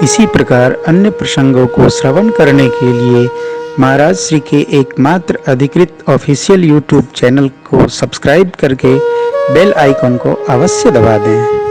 इसी प्रकार अन्य प्रसंगों को श्रवण करने के लिए महाराज श्री के एकमात्र अधिकृत ऑफिशियल यूट्यूब चैनल को सब्सक्राइब करके बेल आइकन को अवश्य दबा दें।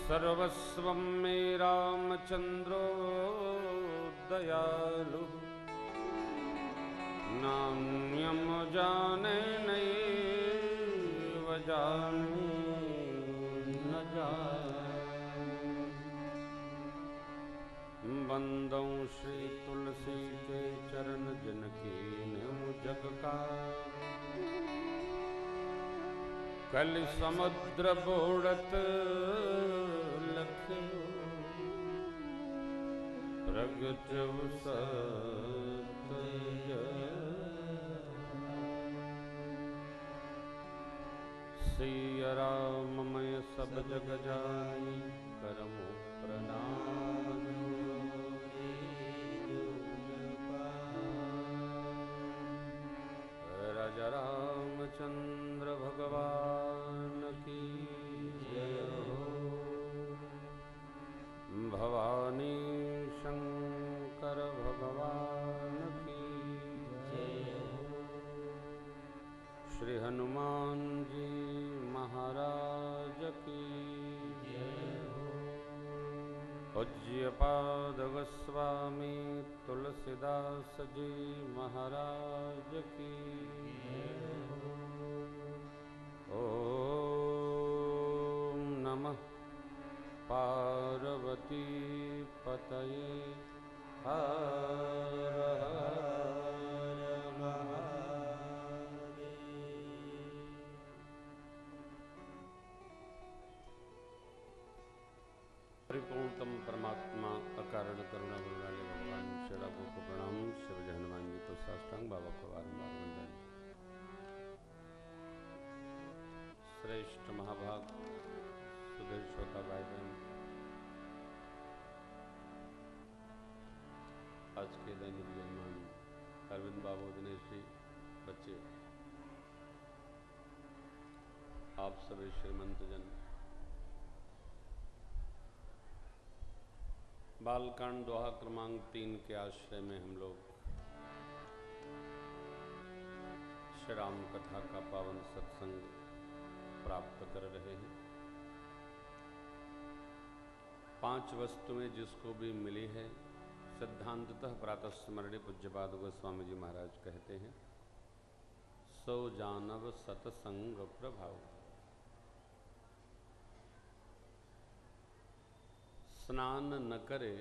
सर्वस्वं मे रामचंद्रो दयालु नान्यं जाने नैव जाने न जाने। बंदौ श्री तुलसी के चरण जिनकी न्यू जग का कल समुद्र बोड़त लख्यो प्रगट सिया राम मैं सब जग जानी करमो प्रणाम राजा रामचंद्र भगवान की जय हो। भवानी शंकर भगवान की जय हो। श्री हनुमान जी महाराज की जय हो। पूज्यपाद गोस्वामी तुलसीदास जी महाराज की जय हो। ओम नमः पार्वती पतये हर हर महादेव। परिपूर्णतम परमात्मा अकारण करुणा वाले भगवान शराबों को प्रणाम। शिव हनुमान जी को साष्टांग बाबा को बारंबार वंदन। श्रेष्ठ महाभाग सुधीर श्रोता भाई बहन, आज के दैनिक यजमान अरविंद बाबू दिनेश जी, बच्चे, आप सभी श्रीमंत जन, बालकांड दोहा क्रमांक 3 के आश्रय में हम लोग श्री राम कथा का पावन सत्संग प्राप्त कर रहे हैं। 5 वस्तुएं जिसको भी मिली है, सिद्धांततः प्रातः स्मरणीय पूज्यपाद गोस्वामी जी महाराज कहते हैं, सो जानव सतसंग प्रभाव। स्नान न करे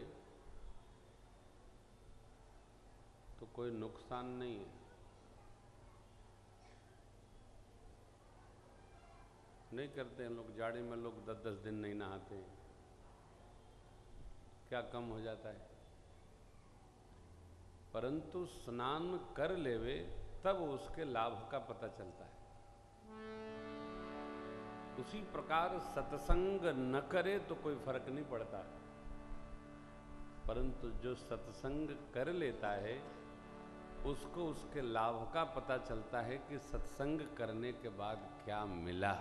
तो कोई नुकसान नहीं है। नहीं करते हैं लोग, जाड़े में लोग 10-10 दिन नहीं नहाते हैं, क्या कम हो जाता है? परंतु स्नान कर लेवे तब उसके लाभ का पता चलता है। उसी प्रकार सत्संग न करे तो कोई फर्क नहीं पड़ता, परंतु जो सत्संग कर लेता है उसको उसके लाभ का पता चलता है कि सत्संग करने के बाद क्या मिला।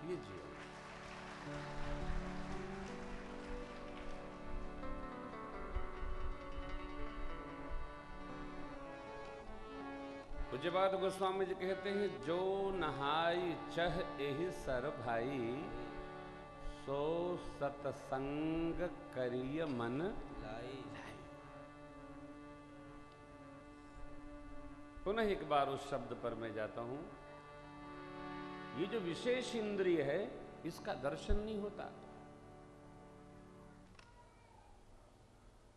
ये जीवन पूज्यपाद गोस्वामी जी कहते हैं, जो नहाई चह एहि सर भाई, सो सतसंग करिय मन लाई। पुनः एक बार उस शब्द पर मैं जाता हूं। ये जो विशेष इंद्रिय है इसका दर्शन नहीं होता,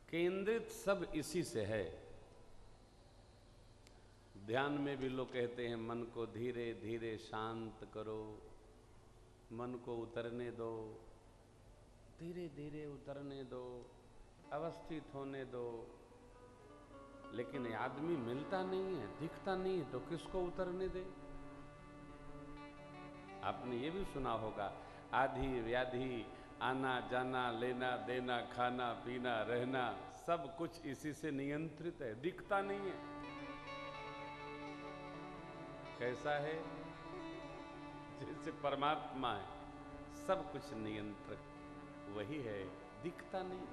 केंद्रित सब इसी से है। ध्यान में भी लोग कहते हैं मन को धीरे धीरे शांत करो, मन को उतरने दो, धीरे धीरे उतरने दो, अवस्थित होने दो। लेकिन ये आदमी मिलता नहीं है, दिखता नहीं है, तो किसको उतरने दे? आपने ये भी सुना होगा, आधी व्याधि, आना जाना, लेना देना, खाना पीना रहना, सब कुछ इसी से नियंत्रित है, दिखता नहीं है। कैसा है? जैसे परमात्मा है, सब कुछ नियंत्रक वही है, दिखता नहीं।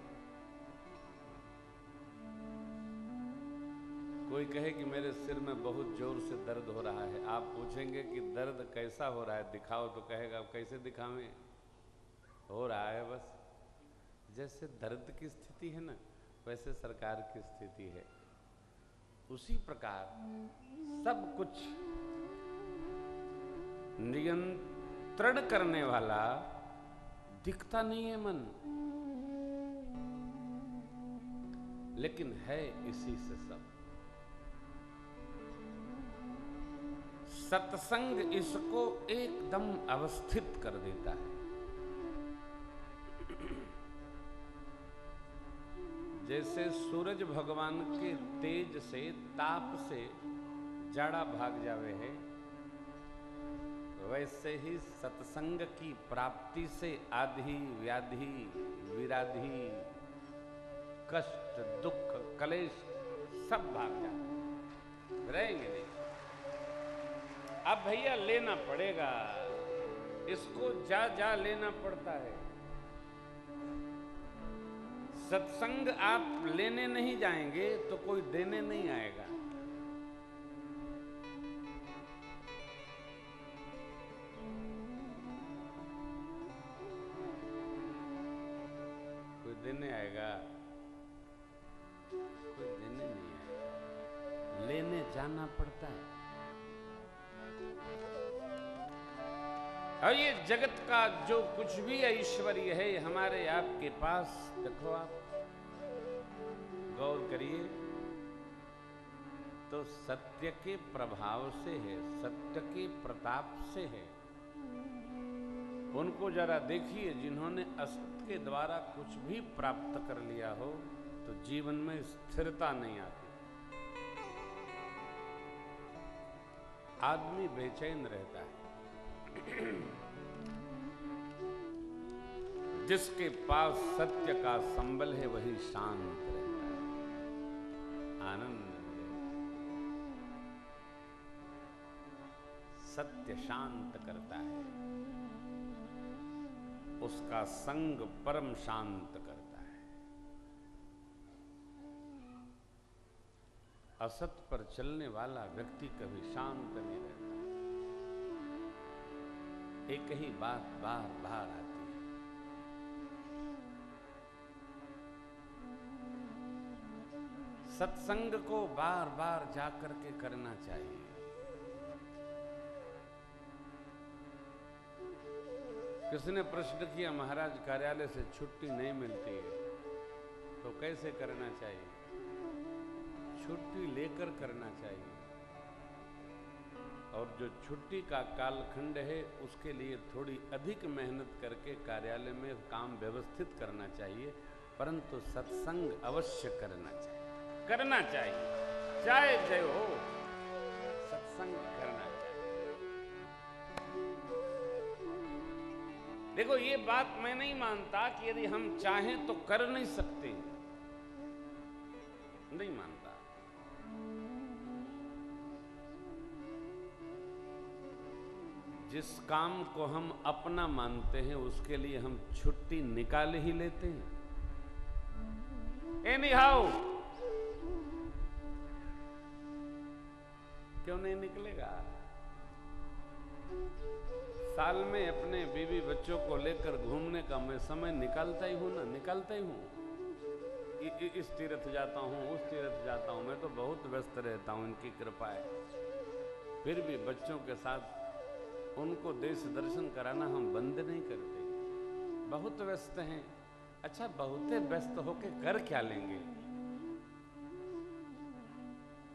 कोई कहे कि मेरे सिर में बहुत जोर से दर्द हो रहा है, आप पूछेंगे कि दर्द कैसा हो रहा है, दिखाओ, तो कहेगा कैसे दिखावें, हो रहा है बस। जैसे दर्द की स्थिति है ना, वैसे सरकार की स्थिति है। उसी प्रकार सब कुछ नियंत्रण करने वाला दिखता नहीं है मन, लेकिन है इसी से सब। सत्संग इसको एकदम अवस्थित कर देता है। जैसे सूरज भगवान के तेज से, ताप से जाड़ा भाग जावे है, वैसे ही सत्संग की प्राप्ति से आधि व्याधि विराधि कष्ट दुख कलेश सब भाग जाते, रहेंगे नहीं। अब भैया लेना पड़ेगा, इसको जा जा लेना पड़ता है। सत्संग आप लेने नहीं जाएंगे तो कोई देने नहीं आएगा। कोई देने आएगा? कोई देने नहीं आएगा, लेने जाना पड़ता है। और ये जगत का जो कुछ भी ऐश्वर्य है हमारे आपके पास, देखो आप गौर करिए तो सत्य के प्रभाव से है, सत्य के प्रताप से है। उनको जरा देखिए जिन्होंने असत्य के द्वारा कुछ भी प्राप्त कर लिया हो तो जीवन में स्थिरता नहीं आती, आदमी बेचैन रहता है। जिसके पास सत्य का संबल है वही शांत रहता है, आनंद। सत्य शांत करता है, उसका संग परम शांत करता है। असत पर चलने वाला व्यक्ति कभी शांत नहीं रहता, एक ही बात बार बार आती है। सत्संग को बार बार जाकर के करना चाहिए। किसी ने प्रश्न किया महाराज कार्यालय से छुट्टी नहीं मिलती है तो कैसे करना चाहिए? छुट्टी लेकर करना चाहिए, और जो छुट्टी का कालखंड है उसके लिए थोड़ी अधिक मेहनत करके कार्यालय में काम व्यवस्थित करना चाहिए, परंतु सत्संग अवश्य करना चाहिए, करना चाहिए, चाहे जय हो, सत्संग करना चाहिए। देखो ये बात मैं नहीं मानता कि यदि हम चाहें तो कर नहीं सकते, नहीं मानता। जिस काम को हम अपना मानते हैं उसके लिए हम छुट्टी निकाल ही लेते हैं। एनी हाउ क्यों नहीं निकलेगा? साल में अपने बीवी बच्चों को लेकर घूमने का मैं समय निकालता ही हूं ना, निकालता ही हूं। इस तीर्थ जाता हूं, उस तीर्थ जाता हूं, मैं तो बहुत व्यस्त रहता हूं, इनकी कृपा है। फिर भी बच्चों के साथ उनको देश दर्शन कराना हम बंद नहीं करते। बहुत व्यस्त हैं। अच्छा, बहुते व्यस्त होके कर क्या लेंगे?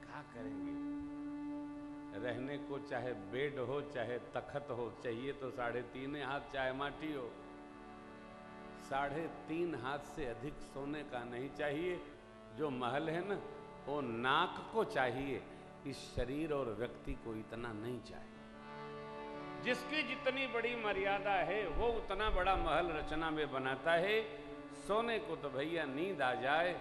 क्या करेंगे? रहने को चाहे बेड हो चाहे तखत हो, चाहिए तो 3.5 हाथ चाहे माटी हो। 3.5 हाथ से अधिक सोने का नहीं चाहिए। जो महल है ना वो नाक को चाहिए, इस शरीर और व्यक्ति को इतना नहीं चाहिए। जिसकी जितनी बड़ी मर्यादा है वो उतना बड़ा महल रचना में बनाता है। सोने को तो भैया नींद आ जाए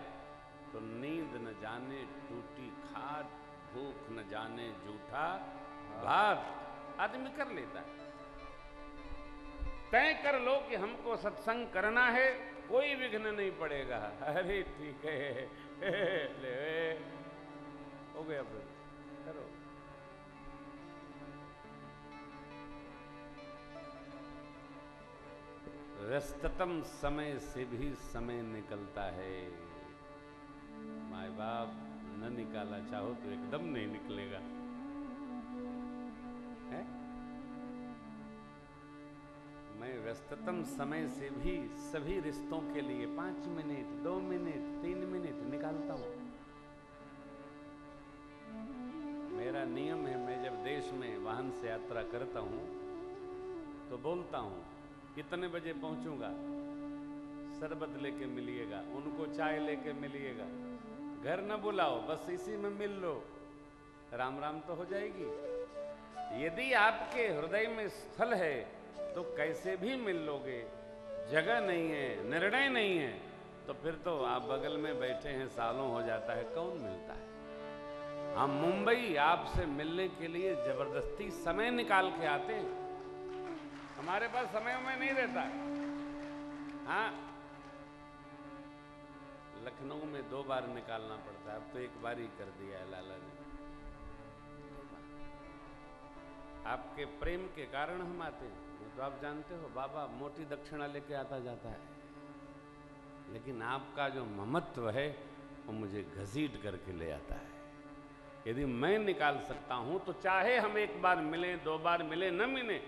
तो नींद न जाने टूटी खाट, भूख न जाने जूठा भात, आदमी कर लेता है। तय कर लो कि हमको सत्संग करना है, कोई विघ्न नहीं पड़ेगा। अरे ठीक है, ले हो गया, फिर करो। व्यस्ततम समय से भी समय निकलता है। माँ बाप न निकाला चाहो तो एकदम नहीं निकलेगा, है? मैं व्यस्ततम समय से भी सभी रिश्तों के लिए 5 मिनट, 2 मिनट, 3 मिनट निकालता हूं। मेरा नियम है, मैं जब देश में वाहन से यात्रा करता हूँ तो बोलता हूँ कितने बजे पहुँचूँगा, शरबत लेके मिलिएगा, उनको चाय लेके मिलिएगा, घर न बुलाओ, बस इसी में मिल लो, राम राम तो हो जाएगी। यदि आपके हृदय में स्थल है तो कैसे भी मिल लोगे, जगह नहीं है, निर्णय नहीं है, तो फिर तो आप बगल में बैठे हैं, सालों हो जाता है, कौन मिलता है। हम मुंबई आपसे मिलने के लिए जबरदस्ती समय निकाल के आते हैं, हमारे पास समय में नहीं रहता। हाँ, लखनऊ में 2 बार निकालना पड़ता है, अब तो 1 बार ही कर दिया है लाला ने। आपके प्रेम के कारण हम आते हैं, तो आप जानते हो बाबा मोटी दक्षिणा लेके आता जाता है, लेकिन आपका जो ममत्व है वो मुझे घसीट करके ले आता है। यदि मैं निकाल सकता हूं तो चाहे हम 1 बार मिले, 2 बार मिले, न मिले,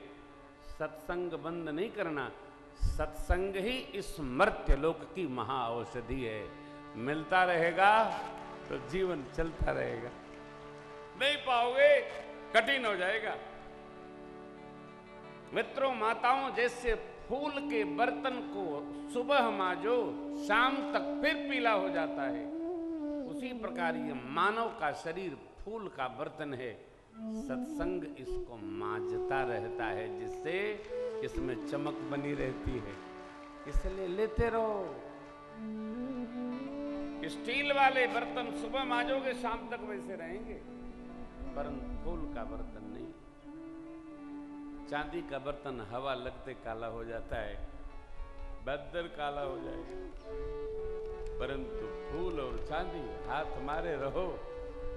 सत्संग बंद नहीं करना। सत्संग ही इस मर्त्य लोक की महा औषधि है, मिलता रहेगा तो जीवन चलता रहेगा, नहीं पाओगे कठिन हो जाएगा। मित्रों माताओं, जैसे फूल के बर्तन को सुबह मांजो, शाम तक फिर पीला हो जाता है, उसी प्रकार ये मानव का शरीर फूल का बर्तन है, सत्संग इसको मांजता रहता है, जिससे इसमें चमक बनी रहती है। इसलिए लेते रहो। स्टील वाले बर्तन सुबह मांजोगे, शाम तक वैसे रहेंगे, परंतु फूल का बर्तन नहीं। चांदी का बर्तन हवा लगते काला हो जाता है, बदर काला हो जाएगा, परंतु फूल और चांदी हाथ मारे रहो,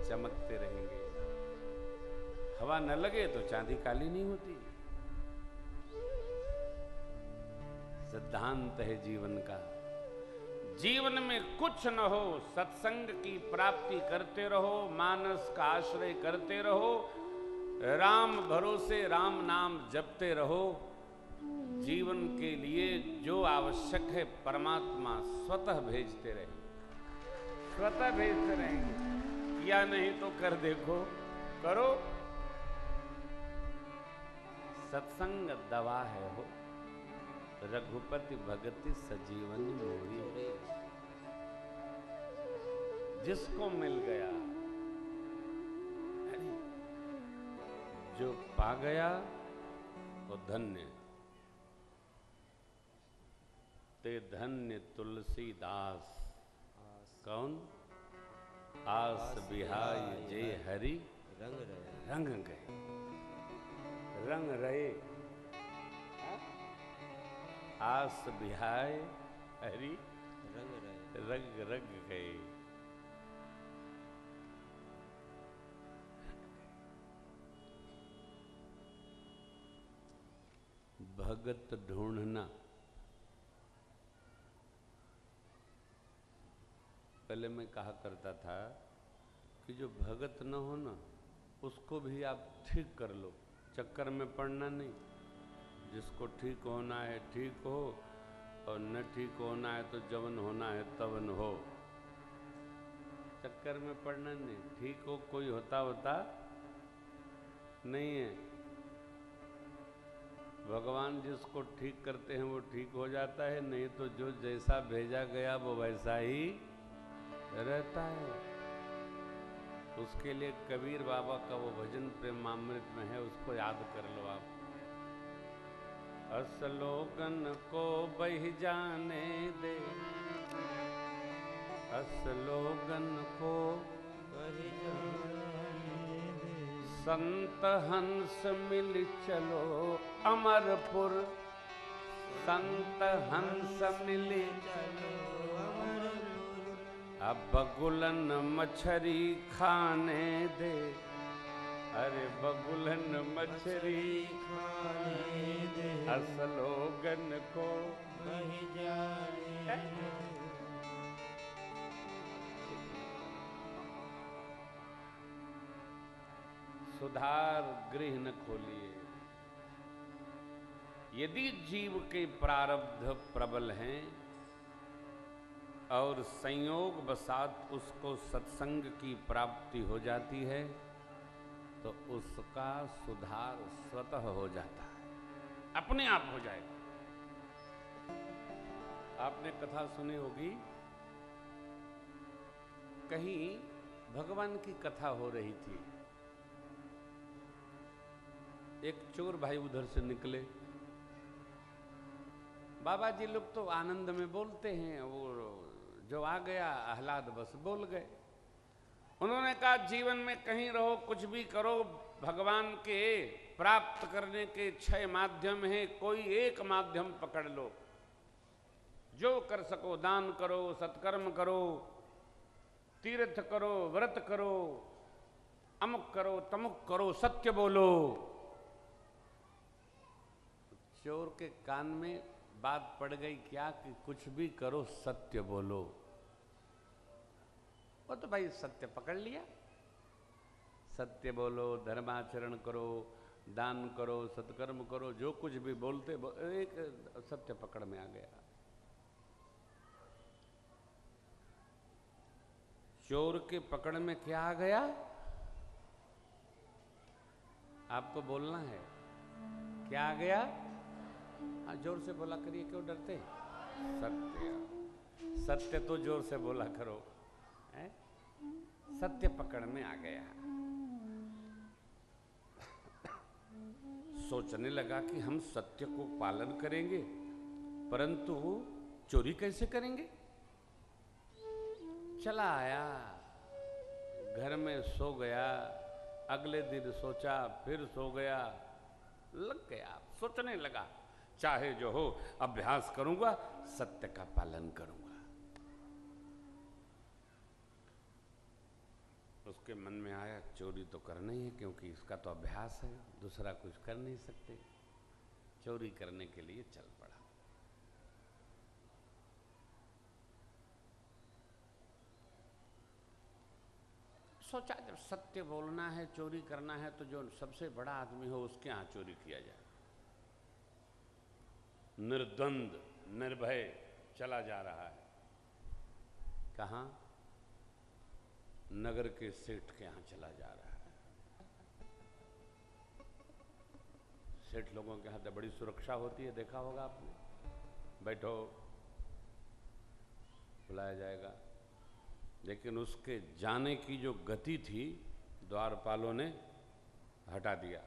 चमकते रहेंगे। हवा न लगे तो चांदी काली नहीं होती। सिद्धांत है जीवन का। जीवन में कुछ न हो, सत्संग की प्राप्ति करते रहो, मानस का आश्रय करते रहो, राम भरोसे राम नाम जपते रहो। जीवन के लिए जो आवश्यक है परमात्मा स्वतः भेजते रहेंगे, स्वतः भेजते रहेंगे। या नहीं तो कर देखो, करो। सत्संग दवा है हो, रघुपति भगति सजीवन मोरी। जिसको मिल गया, जो पा गया वो धन्य। ते धन्य तुलसीदास, कौन? आस बिहाय जे हरि रंग गए, रंग रहे। आस बिहाय हरि रंग रंग गए। भगत ढूंढना। पहले मैं कहा करता था कि जो भगत न हो ना, उसको भी आप ठीक कर लो, चक्कर में पड़ना नहीं। जिसको ठीक होना है ठीक हो, और न ठीक होना है तो जवन होना है तवन हो, चक्कर में पड़ना नहीं। ठीक हो कोई होता नहीं है। भगवान जिसको ठीक करते हैं वो ठीक हो जाता है, नहीं तो जो जैसा भेजा गया वो वैसा ही रहता है। उसके लिए कबीर बाबा का वो भजन प्रेमामृत में है, उसको याद कर लो आप। असलोगन को बह जाने दे, असलोगन को बह जाने दे, संत हंस मिल चलो अमरपुर, संत हंस मिल चलो अमरपुर। अब बगुलन मछरी खाने दे, अरे बगुलन मछरी खाने दे, असलोगन को बह जाने दे। सुधार गृह न खोलिए। यदि जीव के प्रारब्ध प्रबल हैं और संयोग बसात उसको सत्संग की प्राप्ति हो जाती है, तो उसका सुधार स्वतः हो जाता है, अपने आप हो जाएगा। आपने कथा सुनी होगी, कहीं भगवान की कथा हो रही थी। एक चोर भाई उधर से निकले। बाबा जी लोग तो आनंद में बोलते हैं, वो जो आ गया आह्लाद बस बोल गए। उन्होंने कहा जीवन में कहीं रहो, कुछ भी करो, भगवान के प्राप्त करने के 6 माध्यम हैं, कोई एक माध्यम पकड़ लो। जो कर सको दान करो, सत्कर्म करो, तीर्थ करो, व्रत करो, अमुक करो, तमुक करो, सत्य बोलो। चोर के कान में बात पड़ गई क्या कि कुछ भी करो सत्य बोलो। वो तो भाई सत्य पकड़ लिया, सत्य बोलो, धर्माचरण करो, दान करो, सत्कर्म करो, जो कुछ भी बोलते एक सत्य पकड़ में आ गया। चोर के पकड़ में क्या आ गया? आपको बोलना है, क्या आ गया? हाँ, जोर से बोला करिए, क्यों डरते? सत्य। सत्य तो जोर से बोला करो। है? सत्य पकड़ में आ गया। सोचने लगा कि हम सत्य को पालन करेंगे, परंतु चोरी कैसे करेंगे? चला आया, घर में सो गया, अगले दिन सोचा, फिर सो गया, लग गया, सोचने लगा चाहे जो हो अभ्यास करूंगा, सत्य का पालन करूंगा। उसके मन में आया चोरी तो करना ही है, क्योंकि इसका तो अभ्यास है, दूसरा कुछ कर नहीं सकते। चोरी करने के लिए चल पड़ा। सोचा जब सत्य बोलना है, चोरी करना है, तो जो सबसे बड़ा आदमी हो उसके यहाँ चोरी किया जाए। निर्द्वंद निर्भय चला जा रहा है। कहाँ? नगर के सेठ के यहाँ चला जा रहा है। सेठ लोगों के यहाँ बड़ी सुरक्षा होती है, देखा होगा आपने। बैठो, बुलाया जाएगा। लेकिन उसके जाने की जो गति थी, द्वारपालों ने हटा दिया।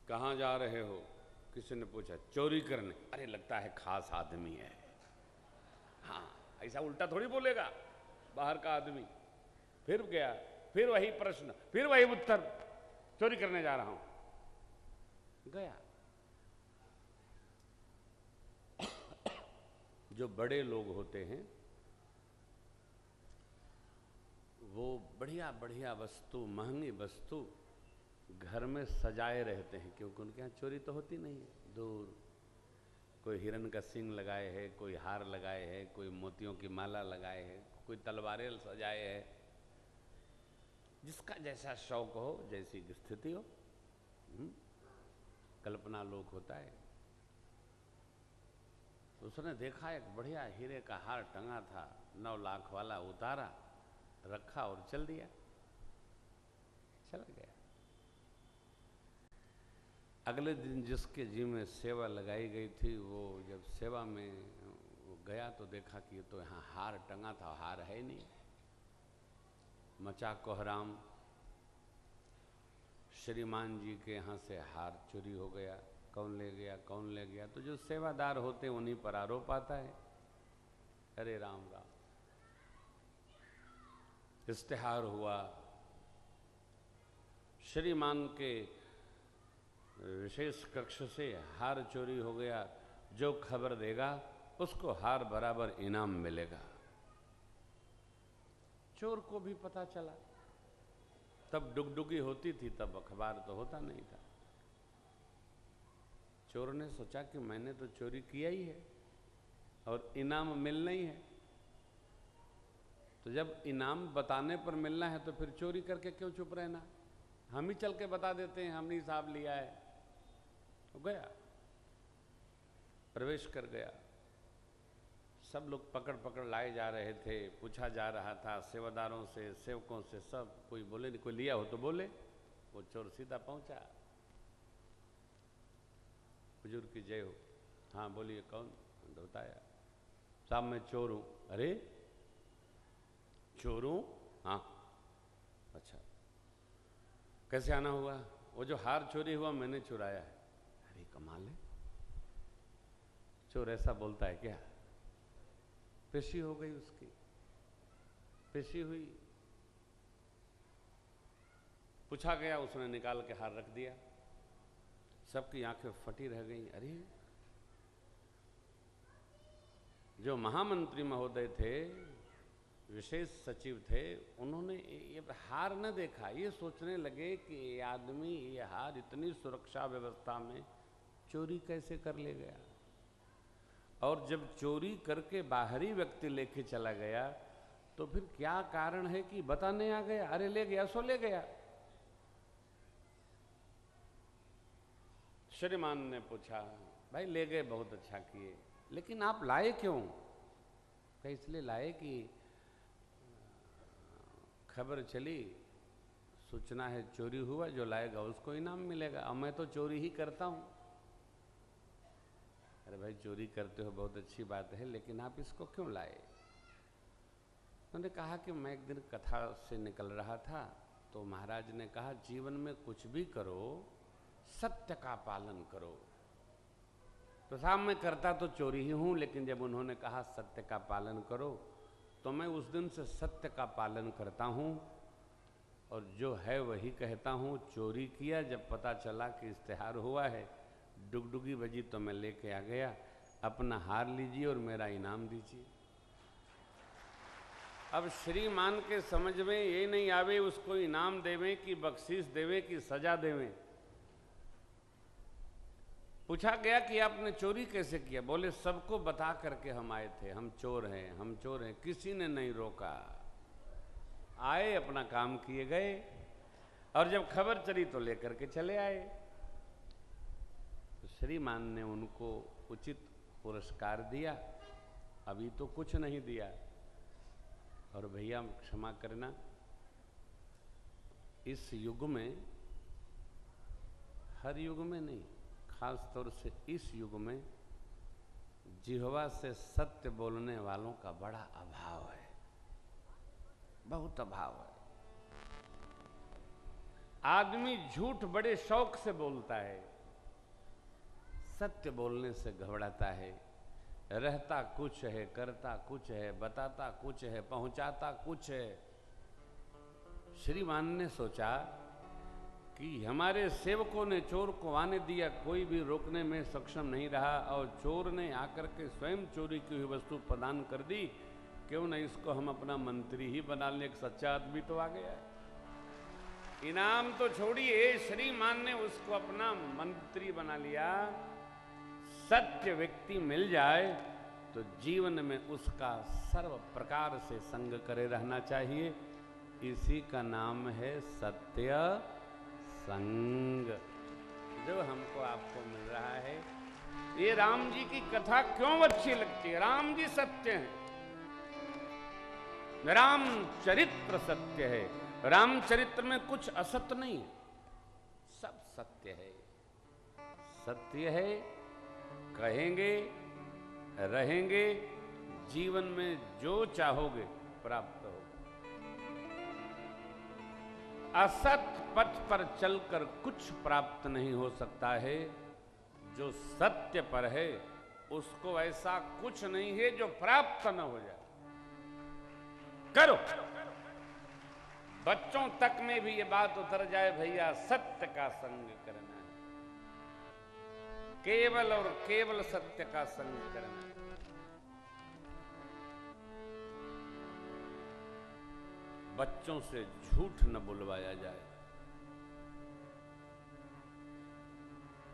कहाँ जा रहे हो? किसी ने पूछा, चोरी करने। अरे लगता है खास आदमी है। हाँ, ऐसा उल्टा थोड़ी बोलेगा बाहर का आदमी। फिर गया, फिर वही प्रश्न, फिर वही उत्तर, चोरी करने जा रहा हूं। गया। जो बड़े लोग होते हैं वो बढ़िया बढ़िया वस्तु, महंगी वस्तु घर में सजाए रहते हैं, क्योंकि उनके यहाँ चोरी तो होती नहीं है। दूर कोई हिरन का सींग लगाए है, कोई हार लगाए है, कोई मोतियों की माला लगाए है, कोई तलवारें सजाए है। जिसका जैसा शौक हो, जैसी स्थिति हो, कल्पना लोक होता है। उसने देखा एक बढ़िया हीरे का हार टंगा था, 9 लाख वाला, उतारा, रखा और चल दिया, चला गया। अगले दिन जिसके जी में सेवा लगाई गई थी, वो जब सेवा में वो गया तो देखा कि ये तो यहाँ हार टंगा था, हार है नहीं। मचा कोहराम, श्रीमान जी के यहाँ से हार चोरी हो गया। कौन ले गया, कौन ले गया? तो जो सेवादार होते हैं उन्हीं पर आरोप आता है। अरे राम राम। इस्तेहार हुआ, श्रीमान के विशेष कक्ष से हार चोरी हो गया। जो खबर देगा उसको हार बराबर इनाम मिलेगा। चोर को भी पता चला। तब डुगडुगी होती थी, तब अखबार तो होता नहीं था। चोर ने सोचा कि मैंने तो चोरी किया ही है और इनाम मिलना ही है, तो जब इनाम बताने पर मिलना है तो फिर चोरी करके क्यों चुप रहना? हम ही चल के बता देते हैं, हमने हिसाब लिया है। तो गया, प्रवेश कर गया, सब लोग पकड़ पकड़ लाए जा रहे थे, पूछा जा रहा था सेवादारों से, सेवकों से, सब कोई बोले नहीं, कोई लिया हो तो बोले। वो चोर सीधा पहुंचा। हुजूर की जय हो। हाँ बोलिए, कौन? बताया, साहब मैं चोर हूं। अरे चोर हूं? हाँ। अच्छा, कैसे आना हुआ? वो जो हार चोरी हुआ मैंने चुराया है। अरे कमाल है, चोर ऐसा बोलता है क्या? पेशी हो गई उसकी, पेशी हुई, पूछा गया, उसने निकाल के हार रख दिया। सबकी आंखें फटी रह गई। अरे जो महामंत्री महोदय थे, विशेष सचिव थे, उन्होंने ये हार न देखा। ये सोचने लगे कि ये आदमी ये हार इतनी सुरक्षा व्यवस्था में चोरी कैसे कर ले गया। और जब चोरी करके बाहरी व्यक्ति लेके चला गया तो फिर क्या कारण है कि बताने आ गया? अरे ले गया सो ले गया। श्रीमान ने पूछा, भाई ले गए बहुत अच्छा किए, लेकिन आप लाए क्यों? कहीं इसलिए लाए कि खबर चली, सूचना है चोरी हुआ, जो लाएगा उसको इनाम मिलेगा। अब मैं तो चोरी ही करता हूं। अरे भाई चोरी करते हो बहुत अच्छी बात है, लेकिन आप इसको क्यों लाए? उन्होंने कहा कि मैं एक दिन कथा से निकल रहा था तो महाराज ने कहा जीवन में कुछ भी करो सत्य का पालन करो। तो साहब मैं करता तो चोरी ही हूं, लेकिन जब उन्होंने कहा सत्य का पालन करो तो मैं उस दिन से सत्य का पालन करता हूं और जो है वही कहता हूं। चोरी किया, जब पता चला कि इश्तेहार हुआ है, डुगडुगी बजी तो मैं लेके आ गया। अपना हार लीजिए और मेरा इनाम दीजिए। अब श्रीमान के समझ में ये नहीं आवे उसको इनाम देवें कि बख्शीश देवें कि सजा देवें। पूछा गया कि आपने चोरी कैसे किया? बोले सबको बता करके हम आए थे, हम चोर हैं, हम चोर हैं। किसी ने नहीं रोका, आए अपना काम किए गए, और जब खबर चली तो लेकर के चले आए। तो श्रीमान ने उनको उचित पुरस्कार दिया। अभी तो कुछ नहीं दिया। और भैया क्षमा करना, इस युग में, हर युग में नहीं, खास तौर से इस युग में जिह्वा से सत्य बोलने वालों का बड़ा अभाव है, बहुत अभाव है। आदमी झूठ बड़े शौक से बोलता है, सत्य बोलने से घबराता है। रहता कुछ है, करता कुछ है, बताता कुछ है, पहुंचाता कुछ है। श्रीमान ने सोचा कि हमारे सेवकों ने चोर को आने दिया, कोई भी रोकने में सक्षम नहीं रहा, और चोर ने आकर के स्वयं चोरी की हुई वस्तु प्रदान कर दी। क्यों न इसको हम अपना मंत्री ही बना लें? एक सच्चा आदमी तो आ गया है। इनाम तो छोड़िए, श्रीमान ने उसको अपना मंत्री बना लिया। सत्य व्यक्ति मिल जाए तो जीवन में उसका सर्व प्रकार से संग करे रहना चाहिए। इसी का नाम है सत्य संग, जो हमको आपको मिल रहा है। ये राम जी की कथा क्यों अच्छी लगती है? राम जी सत्य हैं, राम चरित्र सत्य है। रामचरित्र में कुछ असत्य नहीं है, सब सत्य है। सत्य है, कहेंगे, रहेंगे, जीवन में जो चाहोगे प्राप्त होगा। असत पथ पर चलकर कुछ प्राप्त नहीं हो सकता है। जो सत्य पर है उसको ऐसा कुछ नहीं है जो प्राप्त न हो जाए। करो, बच्चों तक में भी ये बात उतर जाए, भैया सत्य का संग करना है, केवल और केवल सत्य का संग करना है। बच्चों से झूठ न बुलवाया जाए।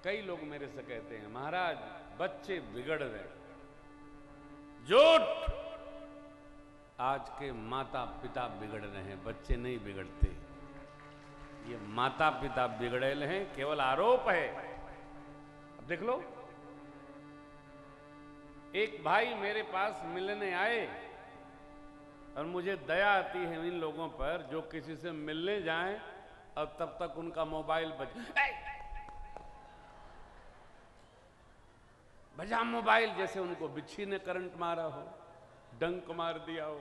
कई लोग मेरे से कहते हैं, महाराज बच्चे बिगड़ रहे। झूठ! आज के माता पिता बिगड़ रहे हैं, बच्चे नहीं बिगड़ते। ये माता पिता बिगड़ेल हैं, केवल आरोप है। अब देख लो, एक भाई मेरे पास मिलने आए और मुझे दया आती है इन लोगों पर जो किसी से मिलने जाएं और तब तक उनका मोबाइल बजा मोबाइल, जैसे उनको बिच्छी ने करंट मारा हो, डंक मार दिया हो।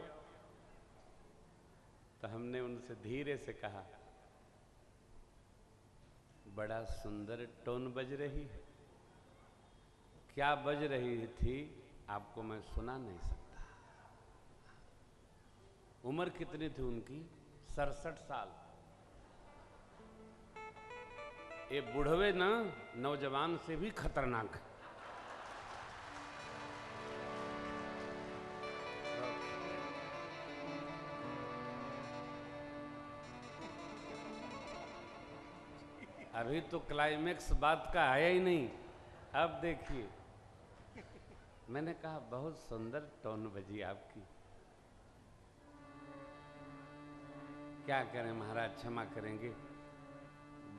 तो हमने उनसे धीरे से कहा, बड़ा सुंदर टोन बज रही है। क्या बज रही थी आपको मैं सुना नहीं सकता। उम्र कितनी थी उनकी? 67 साल। ये बुढ़वे ना नौजवान से भी खतरनाक है। अभी तो क्लाइमेक्स बात का आया ही नहीं। अब देखिए, मैंने कहा बहुत सुंदर टोन बजी आपकी। क्या करें महाराज, क्षमा करेंगे,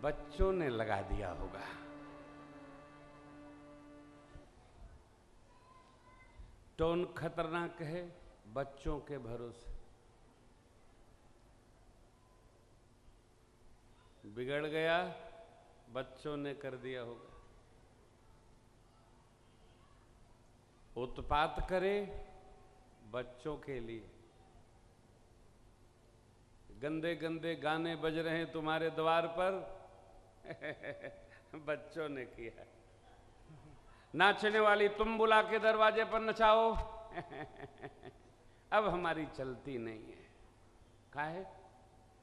बच्चों ने लगा दिया होगा। टोन खतरनाक है, बच्चों के भरोसे बिगड़ गया, बच्चों ने कर दिया होगा। उत्पात करे बच्चों के लिए। गंदे गंदे गाने बज रहे हैं तुम्हारे द्वार पर, बच्चों ने किया। नाचने वाली तुम बुला के दरवाजे पर नचाओ, अब हमारी चलती नहीं है। काहे?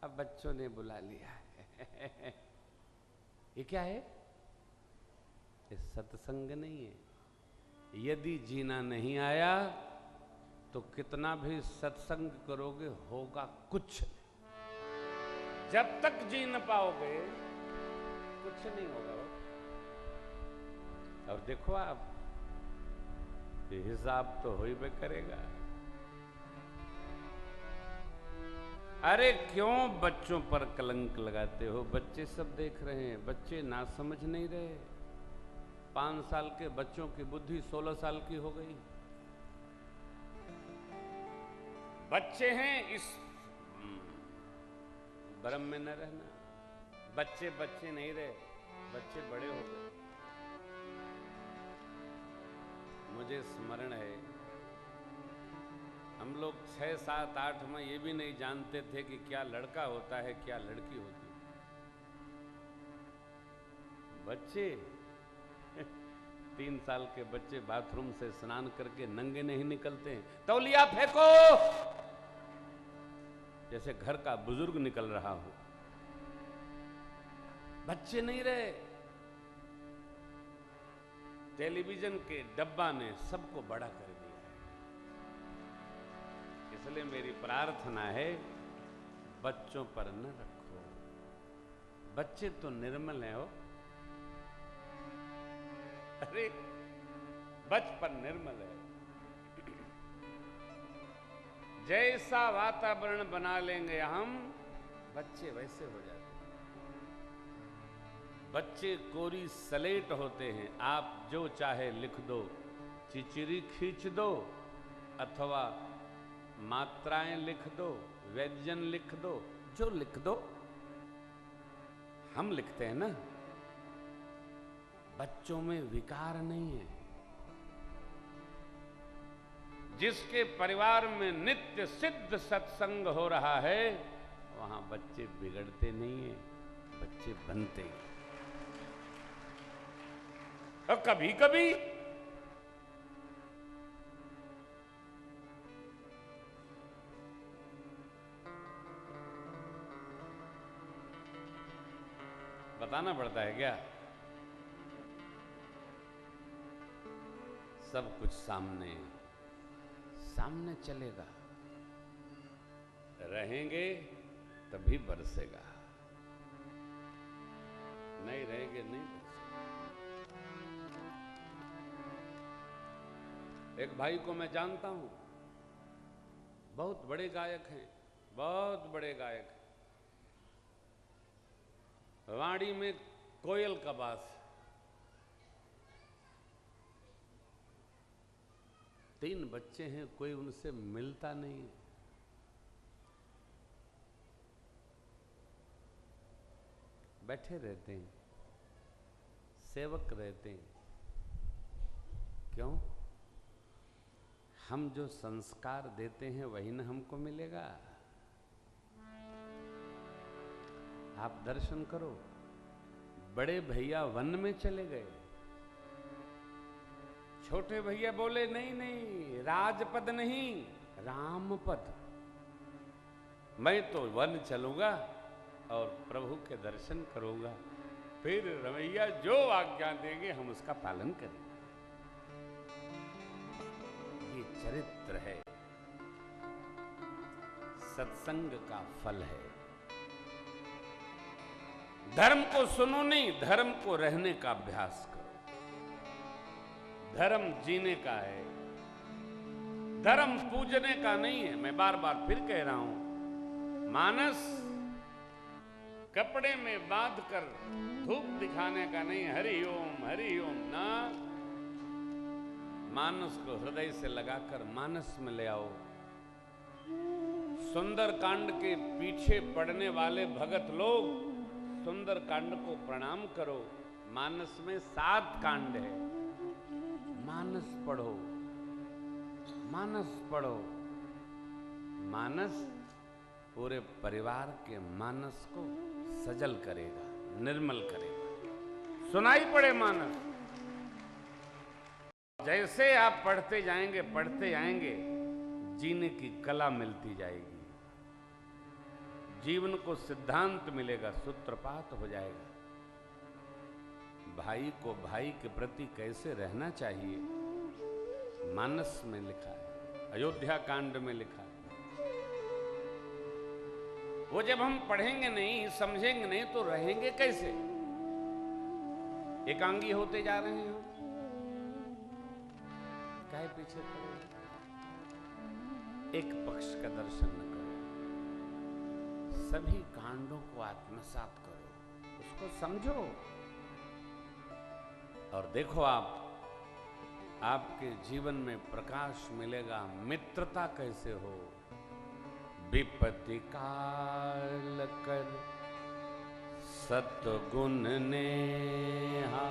अब बच्चों ने बुला लिया है। ये क्या है? ये सत्संग नहीं है। यदि जीना नहीं आया तो कितना भी सत्संग करोगे होगा कुछ नहीं। जब तक जी न पाओगे कुछ नहीं होगा। और देखो आप, ये हिसाब तो हो ही भी करेगा। अरे क्यों बच्चों पर कलंक लगाते हो? बच्चे सब देख रहे हैं, बच्चे ना समझ नहीं रहे। 5 साल के बच्चों की बुद्धि 16 साल की हो गई। बच्चे हैं, इस भ्रम में न रहना। बच्चे बच्चे नहीं रहे, बच्चे बड़े हो गए। मुझे स्मरण है, हम लोग 6, 7, 8 में ये भी नहीं जानते थे कि क्या लड़का होता है क्या लड़की होती है। बच्चे 3 साल के बच्चे बाथरूम से स्नान करके नंगे नहीं निकलते हैं, तौलिया फेंको, जैसे घर का बुजुर्ग निकल रहा हो। बच्चे नहीं रहे। टेलीविजन के डब्बा ने सबको बड़ा कर दिया। इसलिए मेरी प्रार्थना है, बच्चों पर न रखो। बच्चे तो निर्मल हैं हो। अरे बचपन निर्मल है। जैसा वातावरण बना लेंगे हम, बच्चे वैसे हो जाते हैं। बच्चे कोरी सलेट होते हैं, आप जो चाहे लिख दो, चिचिरी खींच दो अथवा मात्राएं लिख दो, व्यंजन लिख दो, जो लिख दो। हम लिखते हैं ना। बच्चों में विकार नहीं है। जिसके परिवार में नित्य सिद्ध सत्संग हो रहा है, वहां बच्चे बिगड़ते नहीं है, बच्चे बनते हैं। और कभी कभी बताना पड़ता है क्या? सब कुछ सामने सामने चलेगा। रहेंगे तभी बरसेगा, नहीं रहेंगे नहीं बरसेगा। एक भाई को मैं जानता हूं, बहुत बड़े गायक हैं, बहुत बड़े गायक हैं। वाणी में कोयल का बास। 3 बच्चे हैं, कोई उनसे मिलता नहीं है। बैठे रहते हैं, सेवक रहते हैं। क्यों? हम जो संस्कार देते हैं वही न हमको मिलेगा। आप दर्शन करो, बड़े भैया वन में चले गए, छोटे भैया बोले नहीं नहीं, राजपद नहीं, रामपद। मैं तो वन चलूंगा और प्रभु के दर्शन करूंगा, फिर रमैया जो आज्ञा देंगे हम उसका पालन करेंगे। ये चरित्र है, सत्संग का फल है। धर्म को सुनो नहीं, धर्म को रहने का अभ्यास करो। धर्म जीने का है, धर्म पूजने का नहीं है। मैं बार बार फिर कह रहा हूं, मानस कपड़े में बांध कर धूप दिखाने का नहीं। हरि ओम ना, मानस को हृदय से लगाकर मानस में ले आओ। सुंदर कांड के पीछे पड़ने वाले भगत लोग सुंदर कांड को प्रणाम करो। मानस में 7 कांड है। मानस पढ़ो, मानस पढ़ो। मानस पूरे परिवार के मानस को सजल करेगा, निर्मल करेगा। सुनाई पड़े मानस। जैसे आप पढ़ते जाएंगे, जीने की कला मिलती जाएगी। जीवन को सिद्धांत मिलेगा, सूत्रपात हो जाएगा। भाई को भाई के प्रति कैसे रहना चाहिए, मानस में लिखा है, अयोध्या कांड में लिखा है। वो जब हम पढ़ेंगे नहीं, समझेंगे नहीं, तो रहेंगे कैसे? एकांगी होते जा रहे हैं हम, काहे पीछे पड़े? एक पक्ष का दर्शन न करो, सभी कांडों को आत्मसात करो, उसको समझो और देखो आपके जीवन में प्रकाश मिलेगा। मित्रता कैसे हो? विपत्ति काल कर सतगुण नेहा,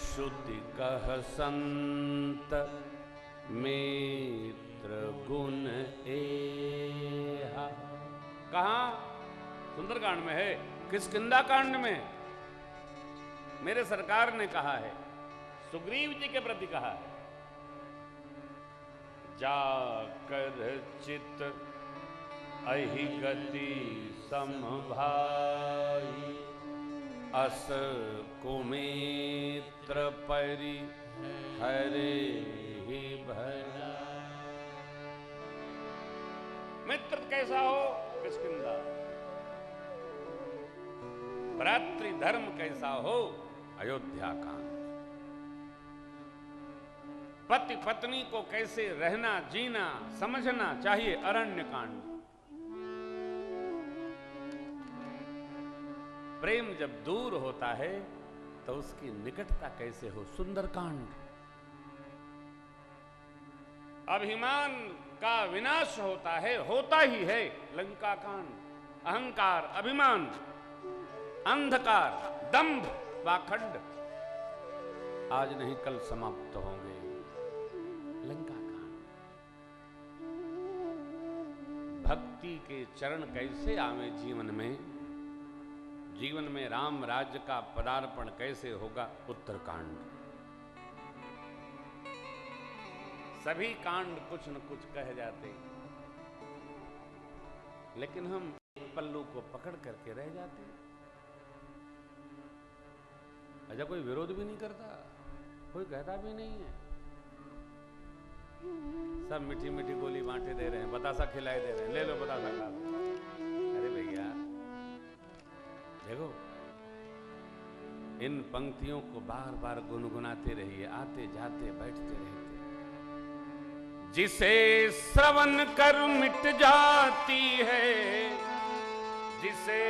श्रुति कह संत मित्र गुण एहा। कहाँ? सुंदरकांड में है, किष्किंधा कांड में मेरे सरकार ने कहा है, सुग्रीव जी के प्रति कहा है, जाकर चित अहि गति समभाई, अस कुमित्र परि हरे ही भला। मित्र कैसा हो? किष्किंधा। भ्रातृ धर्म कैसा हो? अयोध्या कांड। पति पत्नी को कैसे रहना जीना समझना चाहिए? अरण्य कांड। प्रेम जब दूर होता है तो उसकी निकटता कैसे हो? सुंदरकांड। अभिमान का विनाश होता ही है लंका कांड। अहंकार, अभिमान, अंधकार, दंभ, पाखंड आज नहीं कल समाप्त होंगे। लंका कांड। भक्ति के चरण कैसे आवे जीवन में? जीवन में राम राज्य का पदार्पण कैसे होगा? उत्तरकांड। सभी कांड कुछ न कुछ कह जाते हैं, लेकिन हम एक पल्लू को पकड़ करके रह जाते हैं। अच्छा, कोई विरोध भी नहीं करता, कोई कहता भी नहीं है, सब मीठी मीठी गोली बांटे दे रहे हैं, बतासा खिलाए दे रहे हैं, ले लो बतासा खा लो। अरे भैया देखो, इन पंक्तियों को बार बार गुनगुनाते रहिए, आते जाते बैठते रहते। जिसे श्रवण कर मिट जाती है, जिसे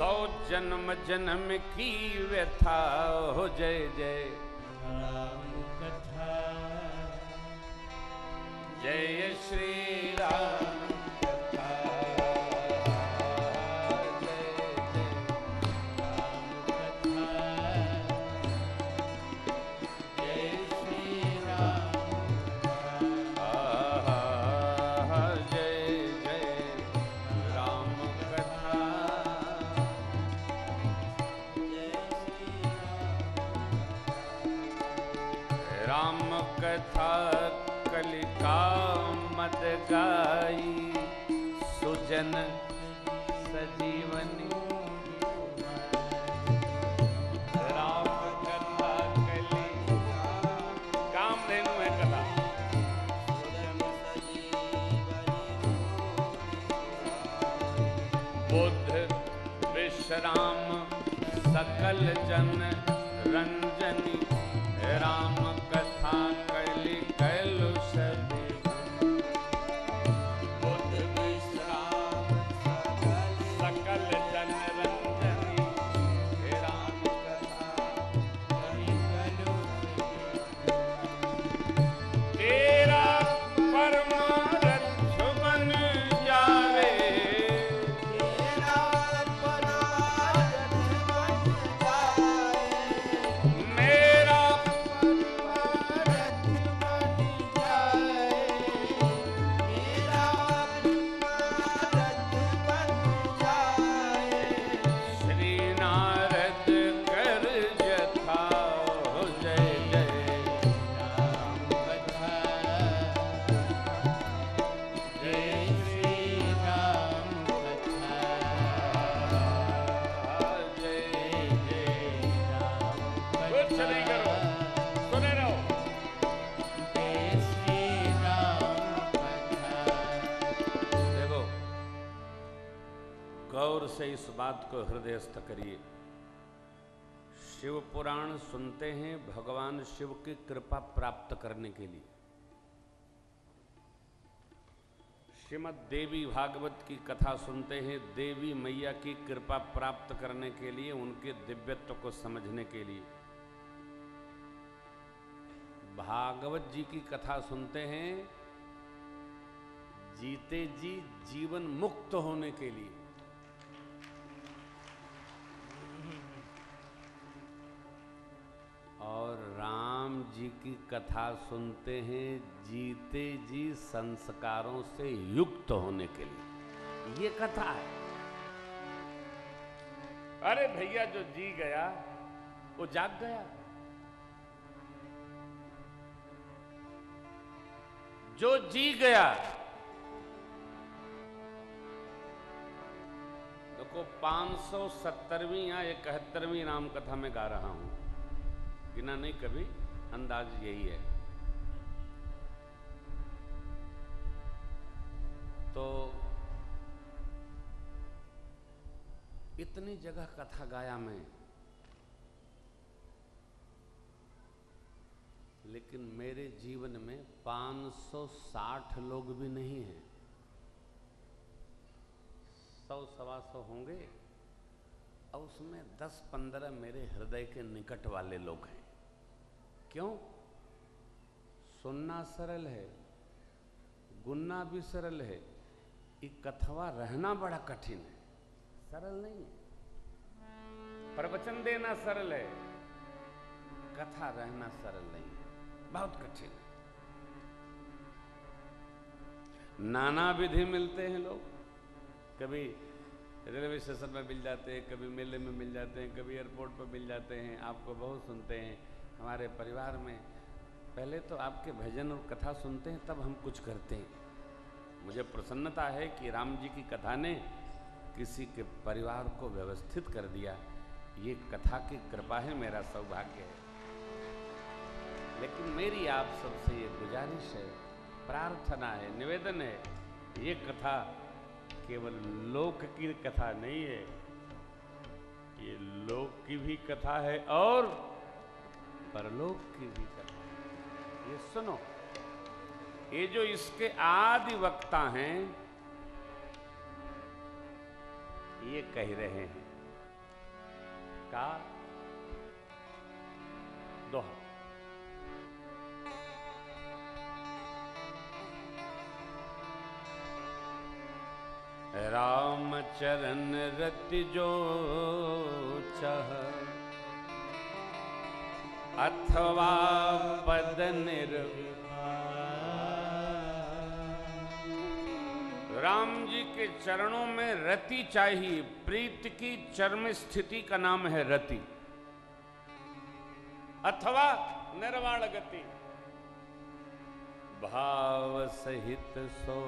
100 जन्म जन्म की व्यथा हो जय जय राम कथा जय श्री राम कथा जय जय राम कथा जय श्री राम जय जय राम कथा राम कथा कलिका मद गाई सुजन सजीवनी राम कथा कलिका कामधेनु है कथा बुद्ध विश्राम सकल जन रंजनी राम कथा कलि कलुष बुद्ध विश्राम सकल जन रंजनी राम कथा कलि कलुष तेरा परमारथ बन जावे मेरा श्री नारद कर जथा हो जय जय राम कथा जय श्री राम कथा जय जय राम कुछ नहीं करो सुने रहो जय श्री राम कथा देखो गौर से इस बात को हृदयस्थ करिए। शिव पुराण सुनते हैं भगवान शिव की कृपा प्राप्त करने के लिए। श्रीमद् देवी भागवत की कथा सुनते हैं देवी मैया की कृपा प्राप्त करने के लिए, उनके दिव्यत्व को समझने के लिए। भागवत जी की कथा सुनते हैं जीते जी जीवन मुक्त होने के लिए। और राम जी की कथा सुनते हैं जीते जी संस्कारों से युक्त होने के लिए। ये कथा है। अरे भैया जो जी गया वो जाग गया, जो जी गया। देखो 570वीं या 71वीं राम कथा में गा रहा हूं, गिना नहीं कभी, अंदाज यही है। तो इतनी जगह कथा गाया मैं, लेकिन मेरे जीवन में 560 लोग भी नहीं हैं। 100-125 होंगे और उसमें 10-15 मेरे हृदय के निकट वाले लोग हैं। क्यों? सुनना सरल है, गुनना भी सरल है, ये कथवा रहना बड़ा कठिन है। सरल नहीं है। प्रवचन देना सरल है, कथा रहना सरल नहीं है, बहुत कठिन है। नाना विधि मिलते हैं लोग, कभी रेलवे स्टेशन में मिल जाते हैं, कभी मेले में मिल जाते हैं, कभी एयरपोर्ट पर मिल जाते हैं। आपको बहुत सुनते हैं। हमारे परिवार में पहले तो आपके भजन और कथा सुनते हैं, तब हम कुछ करते हैं। मुझे प्रसन्नता है कि राम जी की कथा ने किसी के परिवार को व्यवस्थित कर दिया। ये कथा की कृपा है, मेरा सौभाग्य है। लेकिन मेरी आप सबसे ये गुजारिश है, प्रार्थना है, निवेदन है, ये कथा केवल लोक की कथा नहीं है, ये लोक की भी कथा है और परलोक की भी कथा है। ये सुनो, ये जो इसके आदि वक्ता हैं, ये कह रहे हैं का दोहा। राम चरण रति जो चह अथवा पद राम जी के चरणों में रति चाहिए। प्रीत की चरम स्थिति का नाम है रति, अथवा निर्वाण गति। भाव सहित सो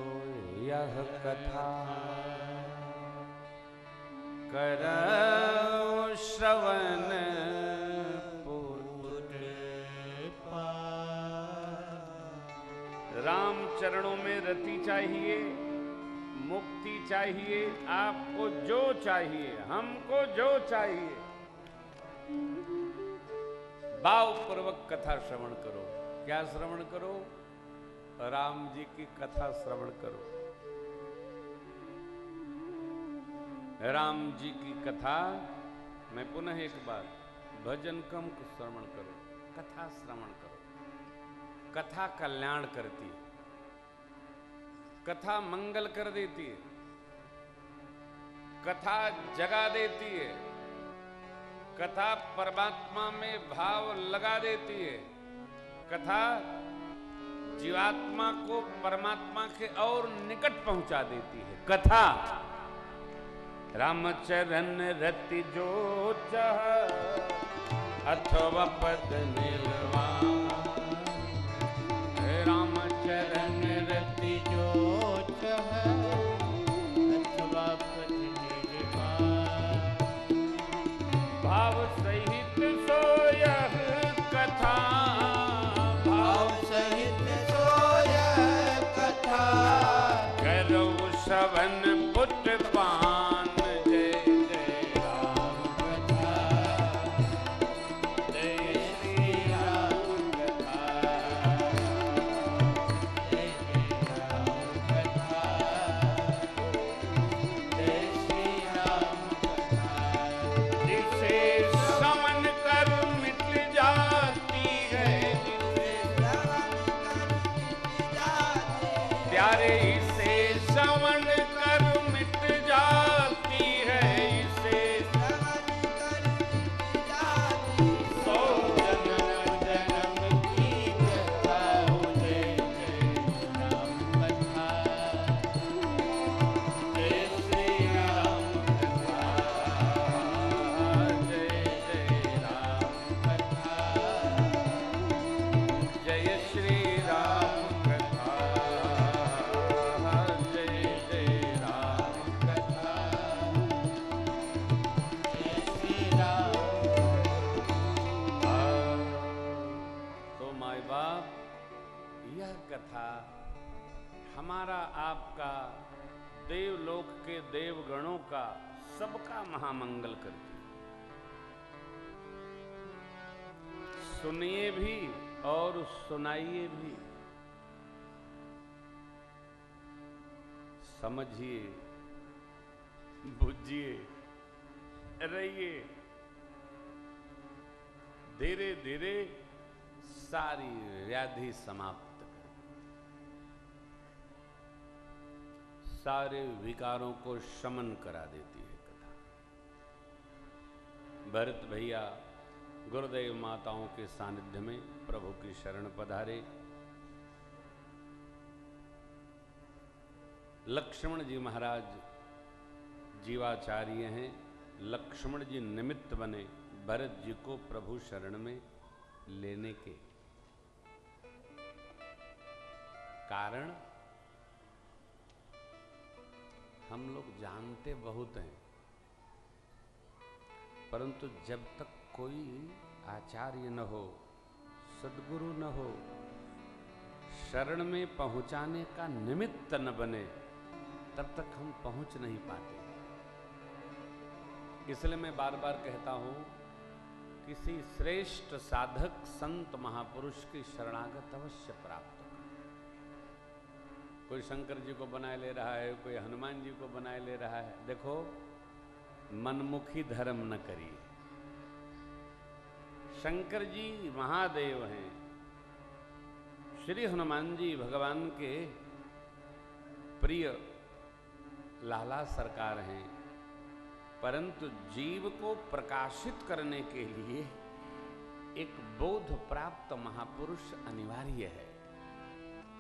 यह कथा करौ श्रवण राम चरणों में रति चाहिए, मुक्ति चाहिए। आपको जो चाहिए, हमको जो चाहिए, भावपूर्वक कथा श्रवण करो। क्या श्रवण करो? राम जी की कथा श्रवण करो। राम जी की कथा मैं पुनः एक बार, भजन कम श्रवण करो, कथा श्रवण करो। कथा कल्याण करती है, कथा मंगल कर देती है, कथा जगा देती है, कथा परमात्मा में भाव लगा देती है, कथा जीवात्मा को परमात्मा के और निकट पहुंचा देती है। कथा रामचरण रति जो चह अथवा पद निर्वाण। रामचरण रति जो चह अथवा पद निर्वाण। भाव सहित सो यह कथा, भाव सहित सो यह कथा करौ श्रवण पुत्र पान। जय जय राम कथा, जय श्री राम कथा, जय जय राम कथा, जय श्री राम कथा। जिसे समन कर मिट जाती है, प्यारे इसे श्रवण कर मिट जाती है। इसे सौ जन्म जन्म की कथा हो। जय जय राम कथा, जय श्री राम कथा, जय जय राम कथा, जय श्री राम कथा, जय जय राम कथा, जय श्री राम। तो माय बाप, यह कथा हमारा आपका, देवलोक के देवगणों का, सबका महामंगल करती है। सुनिए भी और सुनाइए भी, समझिए, बुझिए, रहिए। धीरे धीरे सारी व्याधि समाप्त कर, सारे विकारों को शमन करा देती है कथा। भरत भैया गुरुदेव माताओं के सानिध्य में प्रभु की शरण पधारे। लक्ष्मण जी महाराज जीवाचार्य हैं। लक्ष्मण जी निमित्त बने भरत जी को प्रभु शरण में लेने के। कारण हम लोग जानते बहुत हैं, परंतु जब तक कोई आचार्य न हो, सद्गुरु न हो, शरण में पहुंचाने का निमित्त न बने, तब तक हम पहुंच नहीं पाते। इसलिए मैं बार बार कहता हूं, किसी श्रेष्ठ साधक संत महापुरुष की शरणागत अवश्य प्राप्त हो। कोई शंकर जी को बनाए ले रहा है, कोई हनुमान जी को बनाए ले रहा है। देखो, मनमुखी धर्म न करिए। शंकर जी महादेव हैं, श्री हनुमान जी भगवान के प्रिय लाला सरकार हैं, परंतु जीव को प्रकाशित करने के लिए एक बोध प्राप्त महापुरुष अनिवार्य है।